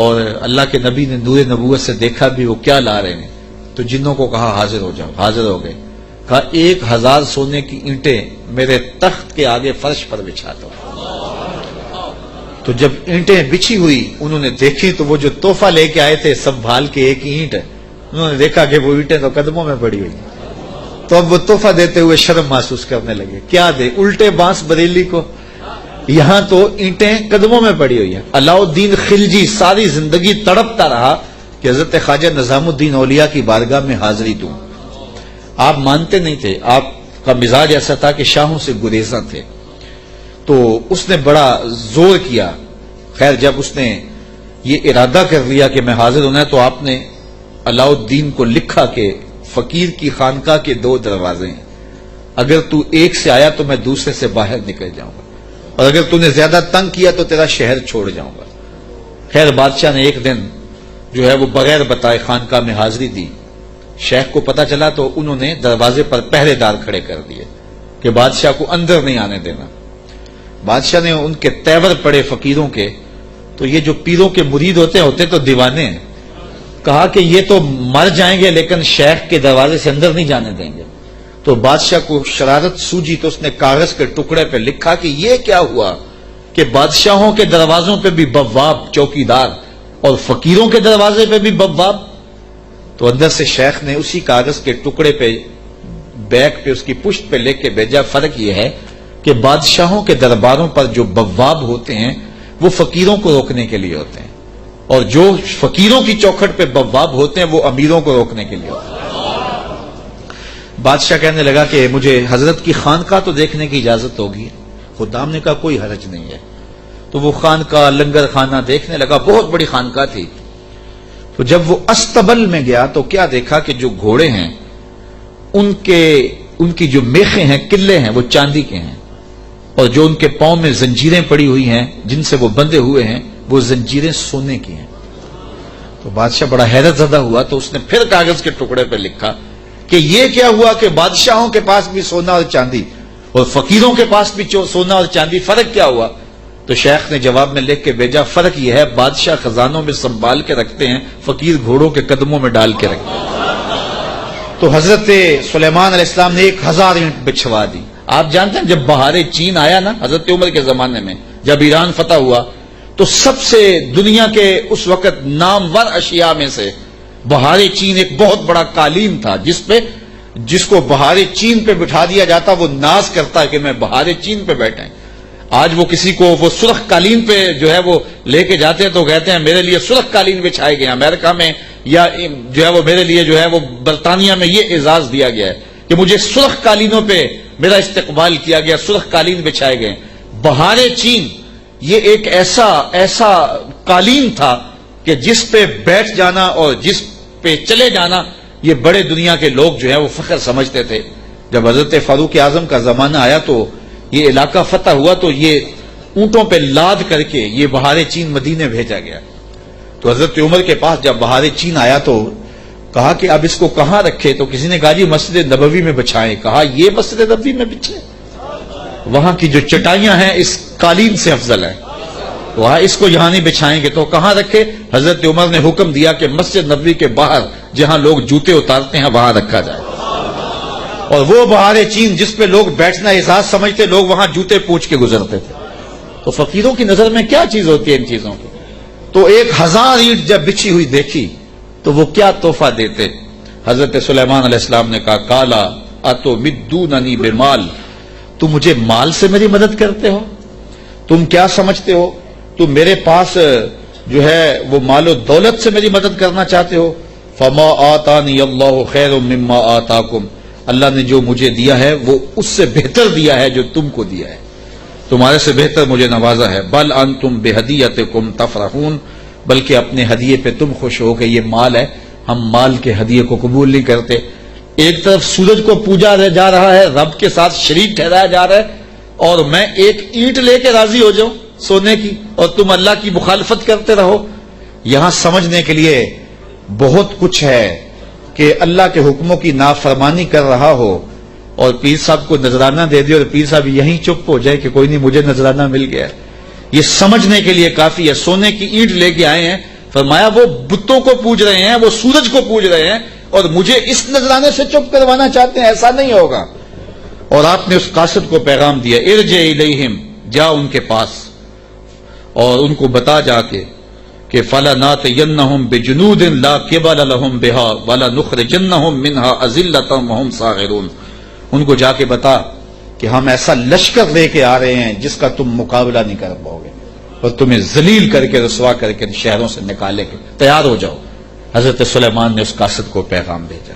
اور اللہ کے نبی نے نور نبوت سے دیکھا بھی وہ کیا لا رہے ہیں، تو جنوں کو کہا حاضر ہو جاؤ، حاضر ہو گئے. کہا 1000 سونے کی اینٹیں میرے تخت کے آگے فرش پر بچھا دو. تو جب اینٹیں بچھی ہوئی انہوں نے دیکھی تو وہ جو تحفہ لے کے آئے تھے سنبھال کے ایک اینٹ، انہوں نے دیکھا کہ وہ اینٹیں تو قدموں میں پڑی ہوئی. تو اب وہ تحفہ دیتے ہوئے شرم محسوس کرنے لگے. کیا دے، الٹے بانس بریلی کو، یہاں تو اینٹیں قدموں میں پڑی ہوئی ہیں. علاؤ الدین خلجی ساری زندگی تڑپتا رہا کہ حضرت خواجہ نظام الدین اولیاء کی بارگاہ میں حاضری دوں. آپ مانتے نہیں تھے، آپ کا مزاج ایسا تھا کہ شاہوں سے گریزاں تھے. تو اس نے بڑا زور کیا. خیر جب اس نے یہ ارادہ کر لیا کہ میں حاضر ہونا ہے تو آپ نے علاؤ الدین کو لکھا کہ فقیر کی خانقاہ کے 2 دروازے ہیں، اگر تو ایک سے آیا تو میں دوسرے سے باہر نکل جاؤں گا، اور اگر تو نے زیادہ تنگ کیا تو تیرا شہر چھوڑ جاؤں گا. خیر بادشاہ نے ایک دن جو ہے وہ بغیر بتائے خانقاہ میں حاضری دی. شیخ کو پتا چلا تو انہوں نے دروازے پر پہرے دار کھڑے کر دیے کہ بادشاہ کو اندر نہیں آنے دینا. بادشاہ نے ان کے تیور پڑے فقیروں کے، تو یہ جو پیروں کے مرید ہوتے تو دیوانے ہیں. کہا کہ یہ تو مر جائیں گے لیکن شیخ کے دروازے سے اندر نہیں جانے دیں گے. تو بادشاہ کو شرارت سوجی تو اس نے کاغذ کے ٹکڑے پہ لکھا کہ یہ کیا ہوا کہ بادشاہوں کے دروازوں پہ بھی بواب چوکیدار اور فقیروں کے دروازے پہ بھی بواب. تو اندر سے شیخ نے اسی کاغذ کے ٹکڑے پہ بیک پہ اس کی پشت پہ لکھ کے بھیجا، فرق یہ ہے کہ بادشاہوں کے درباروں پر جو بواب ہوتے ہیں وہ فقیروں کو روکنے کے لیے ہوتے ہیں، اور جو فقیروں کی چوکھٹ پہ بواب ہوتے ہیں وہ امیروں کو روکنے کے لیے ہوتے ہیں. بادشاہ کہنے لگا کہ مجھے حضرت کی خانقاہ تو دیکھنے کی اجازت ہوگی. خدام نے کہا کوئی حرج نہیں ہے. تو وہ خانقاہ لنگر خانہ دیکھنے لگا. بہت بڑی خانقاہ تھی. تو جب وہ استبل میں گیا تو کیا دیکھا کہ جو گھوڑے ہیں ان کی جو میخیں ہیں، قلعے ہیں، وہ چاندی کے ہیں، اور جو ان کے پاؤں میں زنجیریں پڑی ہوئی ہیں جن سے وہ بندھے ہوئے ہیں وہ زنجیریں سونے کی ہیں. تو بادشاہ بڑا حیرت زدہ ہوا. تو اس نے پھر کاغذ کے ٹکڑے پہ لکھا کہ یہ کیا ہوا کہ بادشاہوں کے پاس بھی سونا اور چاندی اور فقیروں کے پاس بھی سونا اور چاندی، فرق کیا ہوا؟ تو شیخ نے جواب میں لکھ کے بھیجا، فرق یہ ہے بادشاہ خزانوں میں سنبھال کے رکھتے ہیں، فقیر گھوڑوں کے قدموں میں ڈال کے رکھتے ہیں. تو حضرت سلیمان علیہ السلام نے 1000 اینٹ بچھوا دی. آپ جانتے ہیں جب بہار چین آیا نا حضرت عمر کے زمانے میں، جب ایران فتح ہوا تو سب سے دنیا کے اس وقت نامور اشیاء میں سے بہار چین ایک بہت بڑا قالین تھا، جس کو بہار چین پہ بٹھا دیا جاتا وہ ناز کرتا ہے کہ میں بہار چین پہ بیٹھے. آج وہ کسی کو وہ سرخ قالین پہ جو ہے وہ لے کے جاتے ہیں تو کہتے ہیں میرے لیے سرخ قالین بچھائے گئے. امریکہ میں یا جو ہے وہ میرے لیے جو ہے وہ برطانیہ میں یہ اعزاز دیا گیا ہے کہ مجھے سرخ قالینوں پہ میرا استقبال کیا گیا، سرخ قالین بچھائے گئے. بہار چین یہ ایک ایسا قالین تھا کہ جس پہ بیٹھ جانا اور جس پہ چلے جانا یہ بڑے دنیا کے لوگ جو ہے وہ فخر سمجھتے تھے. جب حضرت فاروق اعظم کا زمانہ آیا تو یہ علاقہ فتح ہوا تو یہ اونٹوں پہ لاد کر کے یہ بہار چین مدینے بھیجا گیا. تو حضرت عمر کے پاس جب بہار چین آیا تو کہا کہ اب اس کو کہاں رکھے؟ تو کسی نے کہا جی مسجد نبوی میں بچھائیں. کہا یہ مسجد نبوی میں بچھے؟ وہاں کی جو چٹائیاں ہیں اس قالین سے افضل ہیں، وہاں اس کو یہاں نہیں بچھائیں گے. تو کہاں رکھے؟ حضرت عمر نے حکم دیا کہ مسجد نبوی کے باہر جہاں لوگ جوتے اتارتے ہیں وہاں رکھا جائے. اور وہ بہار چین جس پہ لوگ بیٹھنا اعزاز سمجھتے لوگ وہاں جوتے پوچھ کے گزرتے تھے. تو فقیروں کی نظر میں کیا چیز ہوتی ہے ان چیزوں کی؟ تو 1000 اینٹ جب بچھی ہوئی دیکھی تو وہ کیا تحفہ دیتے؟ حضرت سلیمان علیہ السلام نے کہا کالا اتو مدوننی بمال، تم مجھے مال سے میری مدد کرتے ہو؟ تم کیا سمجھتے ہو تم میرے پاس جو ہے وہ مال و دولت سے میری مدد کرنا چاہتے ہو؟ فما آتانی اللہ خیر مما آتاکم، اللہ نے جو مجھے دیا ہے وہ اس سے بہتر دیا ہے جو تم کو دیا ہے، تمہارے سے بہتر مجھے نوازا ہے. بل انتم بہدیتکم تفرحون، بلکہ اپنے ہدیے پہ تم خوش ہو کہ یہ مال ہے، ہم مال کے ہدیے کو قبول نہیں کرتے. ایک طرف سورج کو پوجا جا رہا ہے، رب کے ساتھ شریک ٹھہرایا جا رہا ہے، اور میں ایک اینٹ لے کے راضی ہو جاؤں سونے کی اور تم اللہ کی مخالفت کرتے رہو. یہاں سمجھنے کے لیے بہت کچھ ہے کہ اللہ کے حکموں کی نافرمانی کر رہا ہو اور پیر صاحب کو نذرانہ دے دے اور پیر صاحب یہیں چپ ہو جائے کہ کوئی نہیں مجھے نذرانہ مل گیا، یہ سمجھنے کے لیے کافی ہے۔ سونے کی اینٹ لے کے آئے ہیں، فرمایا وہ بتوں کو پوج رہے ہیں، وہ سورج کو پوج رہے ہیں، اور مجھے اس نذرانے سے چپ کروانا چاہتے ہیں، ایسا نہیں ہوگا۔ اور آپ نے اس قاصد کو پیغام دیا، ارجع الیہم، جا ان کے پاس اور ان کو بتا جا کے کہ فَلَنَاتِيَنَّهُمْ بِجُنُودٍ لَا قِبَلَ لَهُمْ بِهَا وَلَنُخْرِجَنَّهُمْ مِنْهَا أَذِلَّةً وَهُمْ صَاغِرُونَ۔ ان کو جا کے بتا کہ ہم ایسا لشکر لے کے آ رہے ہیں جس کا تم مقابلہ نہیں کر پاؤ گے، اور تمہیں ذلیل کر کے رسوا کر کے شہروں سے نکالے گے، تیار ہو جاؤ۔ حضرت سلیمان نے اس قاصد کو پیغام بھیجا۔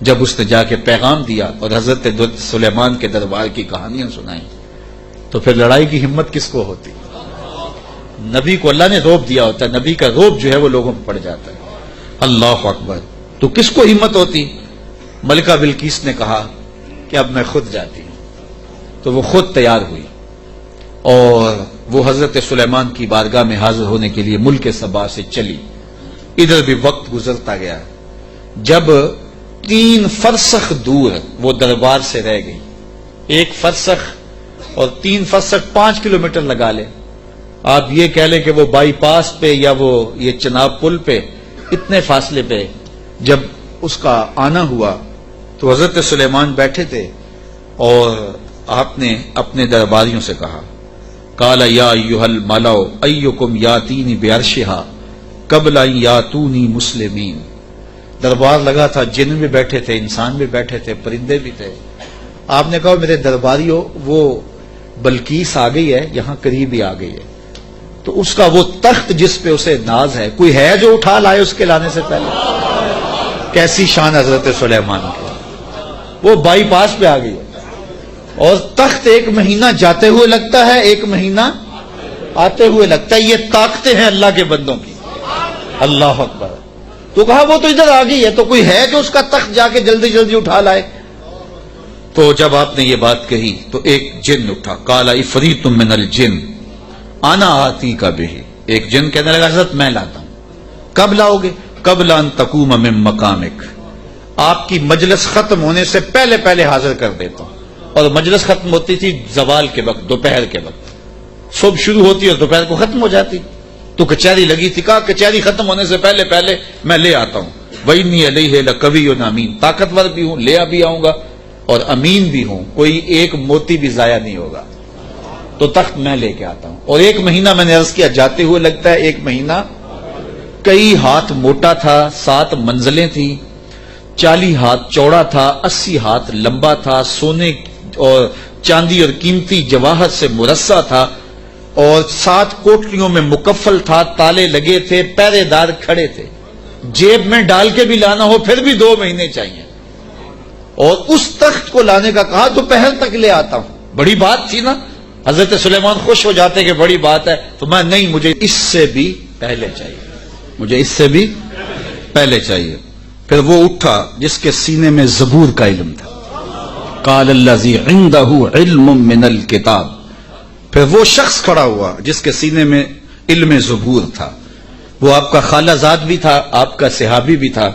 جب اس نے جا کے پیغام دیا اور حضرت سلیمان کے دربار کی کہانیاں سنائیں تو پھر لڑائی کی ہمت کس کو ہوتی؟ نبی کو اللہ نے روب دیا ہوتا ہے، نبی کا روب جو ہے وہ لوگوں پہ پڑ جاتا ہے۔ اللہ اکبر، تو کس کو ہمت ہوتی؟ ملکہ بلقیس نے کہا کہ اب میں خود جاتی ہوں، تو وہ خود تیار ہوئی اور وہ حضرت سلیمان کی بارگاہ میں حاضر ہونے کے لیے ملک سبا سے چلی۔ ادھر بھی وقت گزرتا گیا، جب 3 فرسخ دور وہ دربار سے رہ گئی، 1 فرسخ اور 3 فرسخ 5 کلومیٹر لگا لے، آپ یہ کہہ لیں کہ وہ بائی پاس پہ یا وہ یہ چناب پل پہ اتنے فاصلے پہ جب اس کا آنا ہوا تو حضرت سلیمان بیٹھے تھے اور آپ نے اپنے درباریوں سے کہا، قال یا ایھا الملأ ایکم یاتینی بعرشھا قبل ان یاتونی مسلمین۔ دربار لگا تھا، جن بھی بیٹھے تھے، انسان بھی بیٹھے تھے، پرندے بھی تھے۔ آپ نے کہا میرے درباریوں، وہ بلقیس آ گئی ہے، یہاں قریب ہی آ گئی ہے، تو اس کا وہ تخت جس پہ اسے ناز ہے، کوئی ہے جو اٹھا لائے اس کے لانے سے پہلے؟ کیسی شان حضرت سلیمان کی، وہ بائی پاس پہ آ گئی ہے، اور تخت 1 مہینہ جاتے ہوئے لگتا ہے، 1 مہینہ آتے ہوئے لگتا ہے۔ یہ طاقتیں ہیں اللہ کے بندوں کی، اللہ اکبر۔ تو کہا وہ تو ادھر آ گئی ہے، تو کوئی ہے جو اس کا تخت جا کے جلدی جلدی اٹھا لائے؟ تو جب آپ نے یہ بات کہی تو ایک جن اٹھا، قال عفریت من الجن انا آتیک بہ، ایک جن کہنے لگا حضرت میں لاتا ہوں۔ کب لاؤ گے؟ قبل ان تقوم من مقامک، آپ کی مجلس ختم ہونے سے پہلے پہلے حاضر کر دیتا ہوں۔ اور مجلس ختم ہوتی تھی زوال کے وقت، دوپہر کے وقت، صبح شروع ہوتی اور دوپہر کو ختم ہو جاتی، تو کچہری لگی تھی، کہا کچہری ختم ہونے سے پہلے پہلے میں لے آتا ہوں۔ وَإِنِّي عَلَيْهِ لَقَوِيٌّ أَمِينٌ، طاقتور بھی ہوں، لے بھی آؤں گا اور امین بھی ہوں، کوئی ایک موتی بھی ضائع نہیں ہوگا، تو تخت میں لے کے آتا ہوں۔ اور 1 مہینہ میں نے عرض کیا جاتے ہوئے لگتا ہے، 1 مہینہ کئی ہاتھ موٹا تھا، 7 منزلیں تھی، 40 ہاتھ چوڑا تھا، 80 ہاتھ لمبا تھا، سونے اور چاندی اور قیمتی جواہر سے مرصع تھا، اور 7 کوٹریوں میں مکفل تھا، تالے لگے تھے، پہرے دار کھڑے تھے، جیب میں ڈال کے بھی لانا ہو پھر بھی 2 مہینے چاہیے۔ اور اس تخت کو لانے کا کہا دوپہر تک لے آتا ہوں۔ بڑی بات تھی نا، حضرت سلیمان خوش ہو جاتے کہ بڑی بات ہے، تو میں نہیں، مجھے اس سے بھی پہلے چاہیے، مجھے اس سے بھی پہلے چاہیے۔ پھر وہ اٹھا جس کے سینے میں زبور کا علم تھا، قال الذی عندہ علم من الکتاب، پھر وہ شخص کھڑا ہوا جس کے سینے میں علم زبور تھا، وہ آپ کا خالہ زاد بھی تھا، آپ کا صحابی بھی تھا،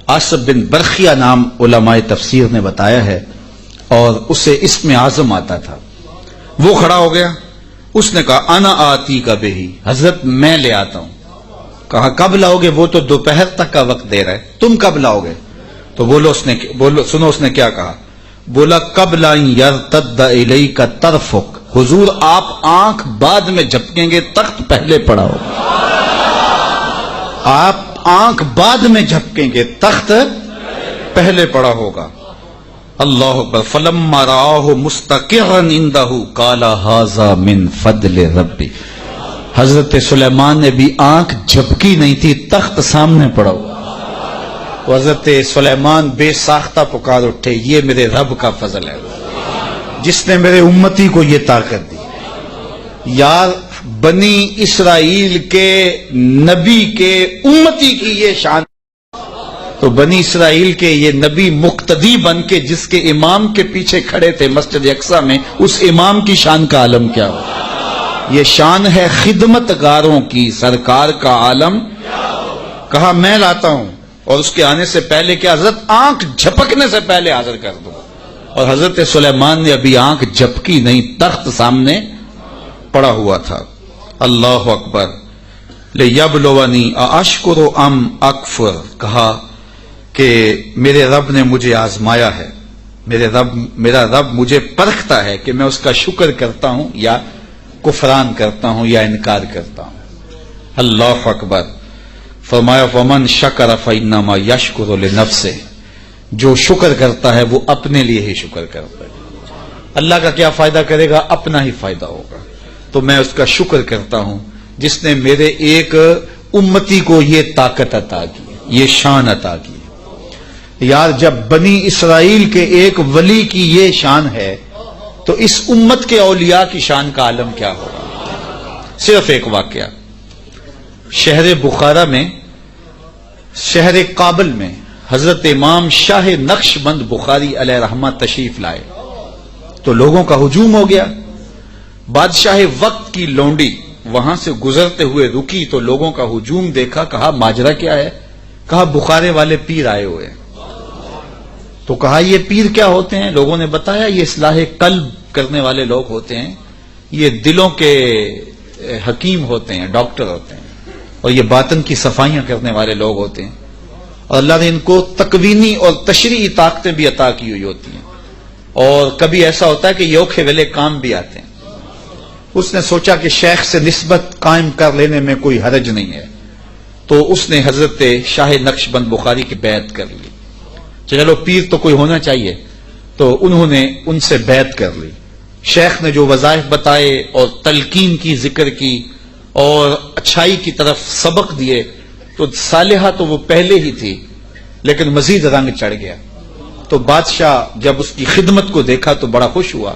عاصب بن برخیہ نام علماء تفسیر نے بتایا ہے، اور اسے اسم اعظم آتا تھا۔ وہ کھڑا ہو گیا، اس نے کہا انا آتی کا بہی، حضرت میں لے آتا ہوں۔ کہا کب لاؤ گے؟ وہ تو دوپہر تک کا وقت دے رہا ہے، تم کب لاؤ گے؟ تو سنو اس نے کیا کہا، بولا قبل ان یرتد الیک طرفک، حضور آپ آنکھ بعد میں جھپکیں گے، تخت پہلے پڑا ہوگا، آپ آنکھ بعد میں جھپکیں گے، تخت پہلے پڑا ہوگا۔ اللہ اکبر۔ فلما رآہ مستقرا عنده قال ھذا من فضل ربی، حضرت سلیمان نے بھی آنکھ جھپکی نہیں تھی، تخت سامنے پڑا ہوا، حضرت سلیمان بے ساختہ پکار اٹھے، یہ میرے رب کا فضل ہے جس نے میرے امتی کو یہ طاقت دی۔ یار بنی اسرائیل کے نبی کے امتی کی یہ شان، تو بنی اسرائیل کے یہ نبی مقتدی بن کے جس کے امام کے پیچھے کھڑے تھے مسجد اقصی میں، اس امام کی شان کا عالم کیا ہو؟ یہ شان ہے خدمت گاروں کی، سرکار کا عالم۔ کہا میں لاتا ہوں، اور اس کے آنے سے پہلے کیا حضرت آنکھ جھپکنے سے پہلے حاضر کر دوں۔ اور حضرت سلیمان نے ابھی آنکھ جھپکی نہیں، تخت سامنے پڑا ہوا تھا. اللہ اکبر. لیبلونی ااشکر ام اکفر، کہا کہ میرے رب نے مجھے آزمایا ہے، میرا رب مجھے پرکھتا ہے کہ میں اس کا شکر کرتا ہوں یا کفران کرتا ہوں یا انکار کرتا ہوں. اللہ اکبر. فرمایا فمن شکر فانما یشکر لنفسہ، جو شکر کرتا ہے وہ اپنے لیے ہی شکر کرتا ہے. اللہ کا کیا فائدہ کرے گا؟ اپنا ہی فائدہ ہوگا. تو میں اس کا شکر کرتا ہوں جس نے میرے ایک امتی کو یہ طاقت عطا کی، یہ شان عطا کی. یار جب بنی اسرائیل کے ایک ولی کی یہ شان ہے تو اس امت کے اولیاء کی شان کا عالم کیا ہوگا. صرف ایک واقعہ، شہر بخارا میں، شہر کابل میں حضرت امام شاہ نقشبند بخاری علیہ رحمہ تشریف لائے تو لوگوں کا ہجوم ہو گیا. بادشاہ وقت کی لونڈی وہاں سے گزرتے ہوئے رکی تو لوگوں کا ہجوم دیکھا. کہا ماجرا کیا ہے؟ کہا بخارے والے پیر آئے ہوئے. تو کہا یہ پیر کیا ہوتے ہیں؟ لوگوں نے بتایا یہ اصلاح قلب کرنے والے لوگ ہوتے ہیں، یہ دلوں کے حکیم ہوتے ہیں، ڈاکٹر ہوتے ہیں، اور یہ باطن کی صفائیاں کرنے والے لوگ ہوتے ہیں. اور اللہ نے ان کو تکوینی اور تشریعی طاقتیں بھی عطا کی ہوئی ہوتی ہیں، اور کبھی ایسا ہوتا ہے کہ یہ اوکھے ویلے کام بھی آتے ہیں. اس نے سوچا کہ شیخ سے نسبت قائم کر لینے میں کوئی حرج نہیں ہے، تو اس نے حضرت شاہ نقشبند بخاری کی بیعت کر لی. چلو پیر تو کوئی ہونا چاہیے، تو انہوں نے ان سے بیعت کر لی. شیخ نے جو وظائف بتائے اور تلقین کی، ذکر کی اور اچھائی کی طرف سبق دیے، تو صالحہ تو وہ پہلے ہی تھی لیکن مزید رنگ چڑھ گیا. تو بادشاہ جب اس کی خدمت کو دیکھا تو بڑا خوش ہوا.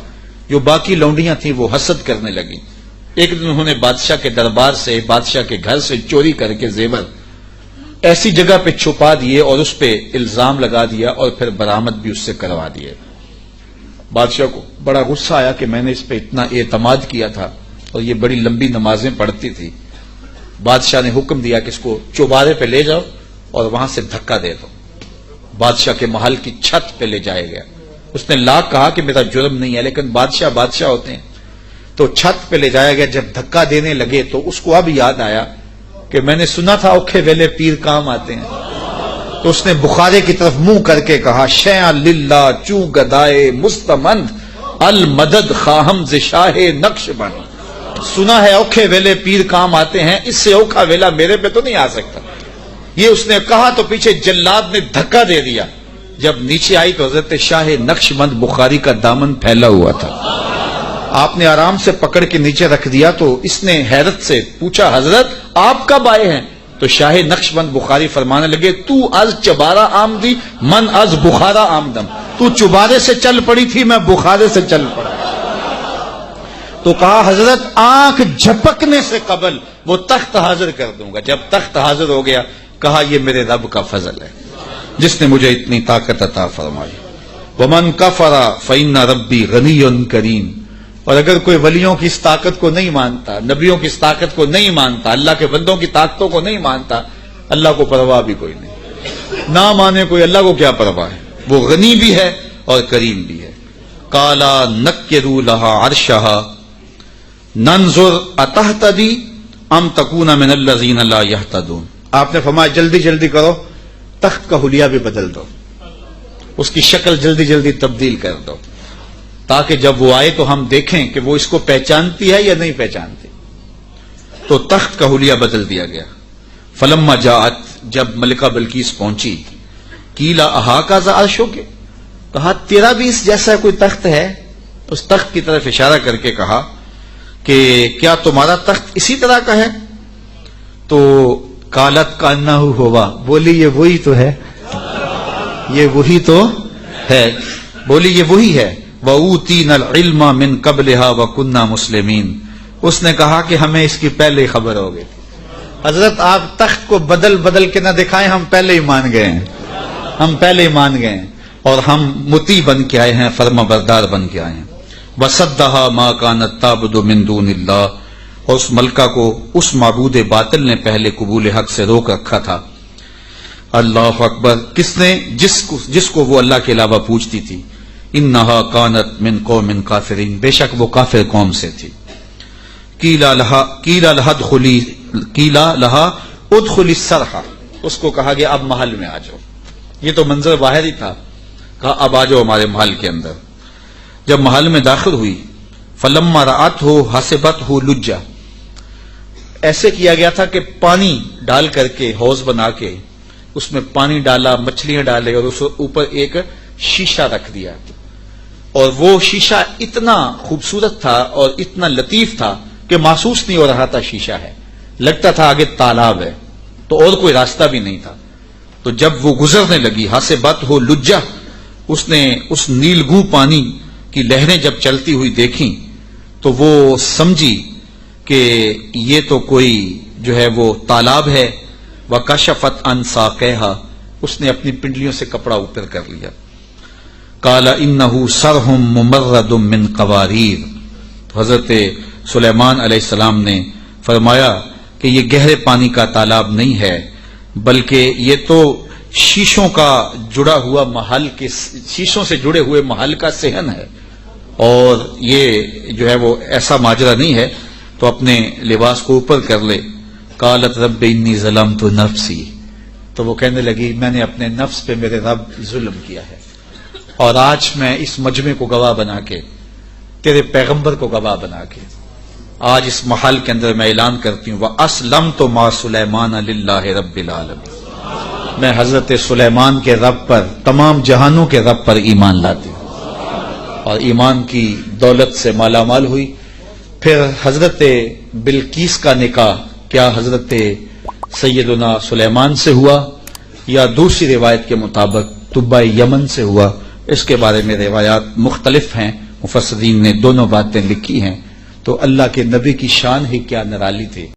جو باقی لونڈیاں تھیں وہ حسد کرنے لگیں. ایک دن انہوں نے بادشاہ کے دربار سے، بادشاہ کے گھر سے چوری کر کے زیور ایسی جگہ پہ چھپا دیے اور اس پہ الزام لگا دیا اور پھر برآمد بھی اس سے کروا دیے. بادشاہ کو بڑا غصہ آیا کہ میں نے اس پہ اتنا اعتماد کیا تھا اور یہ بڑی لمبی نمازیں پڑھتی تھی. بادشاہ نے حکم دیا کہ اس کو چوبارے پہ لے جاؤ اور وہاں سے دھکا دے دو. بادشاہ کے محل کی چھت پہ لے جایا گیا. اس نے لاکھ کہا کہ میرا جرم نہیں ہے، لیکن بادشاہ ہوتے ہیں. تو چھت پہ لے جایا گیا. جب دھکا دینے لگے تو اس کو اب یاد آیا کہ میں نے سنا تھا اوکھے ویلے پیر کام آتے ہیں. تو اس نے بخارے کی طرف منہ کر کے کہا شیعہ للہ چو گدائے مستمند المدد خواہم ز شاہ نقشبند. سنا ہے اوکھے ویلے پیر کام آتے ہیں، اس سے اوکھا ویلا میرے پہ تو نہیں آ سکتا. یہ اس نے کہا تو پیچھے جلاد نے دھکا دے دیا. جب نیچے آئی تو حضرت شاہ نقشبند بخاری کا دامن پھیلا ہوا تھا. آپ نے آرام سے پکڑ کے نیچے رکھ دیا. تو اس نے حیرت سے پوچھا حضرت آپ کب آئے ہیں؟ تو شاہ نقشبند بخاری فرمانے لگے تو از چبارہ آمدی من از بخارا آمدم. تو چبارے سے چل پڑی تھی، میں بخارے سے چل پڑا. تو کہا حضرت آنکھ جھپکنے سے قبل وہ تخت حاضر کر دوں گا. جب تخت حاضر ہو گیا کہا یہ میرے رب کا فضل ہے جس نے مجھے اتنی طاقت عطا فرمائی. ومن کفر فإن ربی غنی کریم. اور اگر کوئی ولیوں کی اس طاقت کو نہیں مانتا، نبیوں کی اس طاقت کو نہیں مانتا، اللہ کے بندوں کی طاقتوں کو نہیں مانتا، اللہ کو پرواہ بھی کوئی نہیں. نہ مانے کوئی، اللہ کو کیا پرواہ ہے؟ وہ غنی بھی ہے اور کریم بھی ہے. کالا نکروا لها عرشها ننظر اتهتدی ام تکون من الذین لا یهتدون. آپ نے فرمایا جلدی جلدی کرو، تخت کا حلیہ بھی بدل دو، اس کی شکل جلدی جلدی تبدیل کر دو، تاکہ جب وہ آئے تو ہم دیکھیں کہ وہ اس کو پہچانتی ہے یا نہیں پہچانتی. تو تخت کا حلیہ بدل دیا گیا. فلما جاءت، جب ملکہ بلقیس پہنچی، قیل اہاکذا عرشک، کہا تیرا بھی اس جیسا کوئی تخت ہے؟ اس تخت کی طرف اشارہ کر کے کہا کہ کیا تمہارا تخت اسی طرح کا ہے؟ تو قالت کانہ ہوا، بولی یہ وہی تو ہے، یہ وہی تو ہے، بولی یہ وہی ہے. وَأُوتِينَا الْعِلْمَ مِنْ قَبْلِهَا وَكُنَّا مُسْلِمِينَ. اس نے کہا کہ ہمیں اس کی پہلے ہی خبر ہو گئی. حضرت آپ تخت کو بدل بدل کے نہ دکھائیں، ہم پہلے ہی مان گئے ہیں، ہم پہلے ہی مان گئے ہیں اور ہم مطیع بن کے آئے ہیں، فرما بردار بن کے آئے ہیں. وَصَدَّهَا مَا كَانَتْ تَعْبُدُ مِن دُونِ اللَّهِ. اور اس ملکہ کو اس معبود باطل نے پہلے قبول حق سے روک رکھا تھا. اللہ اکبر. کس نے؟ جس کو وہ اللہ کے علاوہ پوچھتی تھی. انہا کانت من قوم کافرین، بے شک وہ کافر قوم سے تھی. قیلا لہا ادخلی السرح، اس کو کہا گیا اب محل میں آ جاؤ. یہ تو منظر باہر ہی تھا، کہا اب آ جاؤ ہمارے محل کے اندر. جب محل میں داخل ہوئی فلما رأتہ حسبتہ لجہ، ایسے کیا گیا تھا کہ پانی ڈال کر کے حوض بنا کے اس میں پانی ڈالا، مچھلیاں ڈالے اور اس اوپر ایک شیشہ رکھ دیا. اور وہ شیشہ اتنا خوبصورت تھا اور اتنا لطیف تھا کہ محسوس نہیں ہو رہا تھا شیشہ ہے، لگتا تھا آگے تالاب ہے، تو اور کوئی راستہ بھی نہیں تھا. تو جب وہ گزرنے لگی حسبتہ لجہ، اس نے اس نیلگوں پانی کی لہریں جب چلتی ہوئی دیکھیں تو وہ سمجھی کہ یہ تو کوئی جو ہے وہ تالاب ہے. وَكَشَفَتْ عَنْ سَاقَيْهَا، اس نے اپنی پنڈلیوں سے کپڑا اوپر کر لیا. قَالَ إِنَّهُ صَرْحٌ مُمَرَّدٌ مِّن قَوَارِيرَ، تو حضرت سلیمان علیہ السلام نے فرمایا کہ یہ گہرے پانی کا تالاب نہیں ہے، بلکہ یہ تو شیشوں کا جڑا ہوا محل کے، شیشوں سے جڑے ہوئے محل کا صحن ہے، اور یہ جو ہے وہ ایسا ماجرا نہیں ہے. تو اپنے لباس کو اوپر کر لے. قالت رب انی ظلمت نفسی، تو وہ کہنے لگی میں نے اپنے نفس پہ میرے رب ظلم کیا ہے، اور آج میں اس مجمع کو گواہ بنا کے، تیرے پیغمبر کو گواہ بنا کے آج اس محل کے اندر میں اعلان کرتی ہوں وَأَسْلَمْتُ مَعَ سُلَيْمَانَ لِلَّهِ رَبِّ الْعَالَمِينَ، میں حضرت سلیمان کے رب پر، تمام جہانوں کے رب پر ایمان لاتی ہوں، اور ایمان کی دولت سے مالا مال ہوئی. پھر حضرت بلقیس کا نکاح کیا حضرت سیدنا سلیمان سے ہوا یا دوسری روایت کے مطابق طبع یمن سے ہوا، اس کے بارے میں روایات مختلف ہیں، مفسرین نے دونوں باتیں لکھی ہیں. تو اللہ کے نبی کی شان ہی کیا نرالی تھی.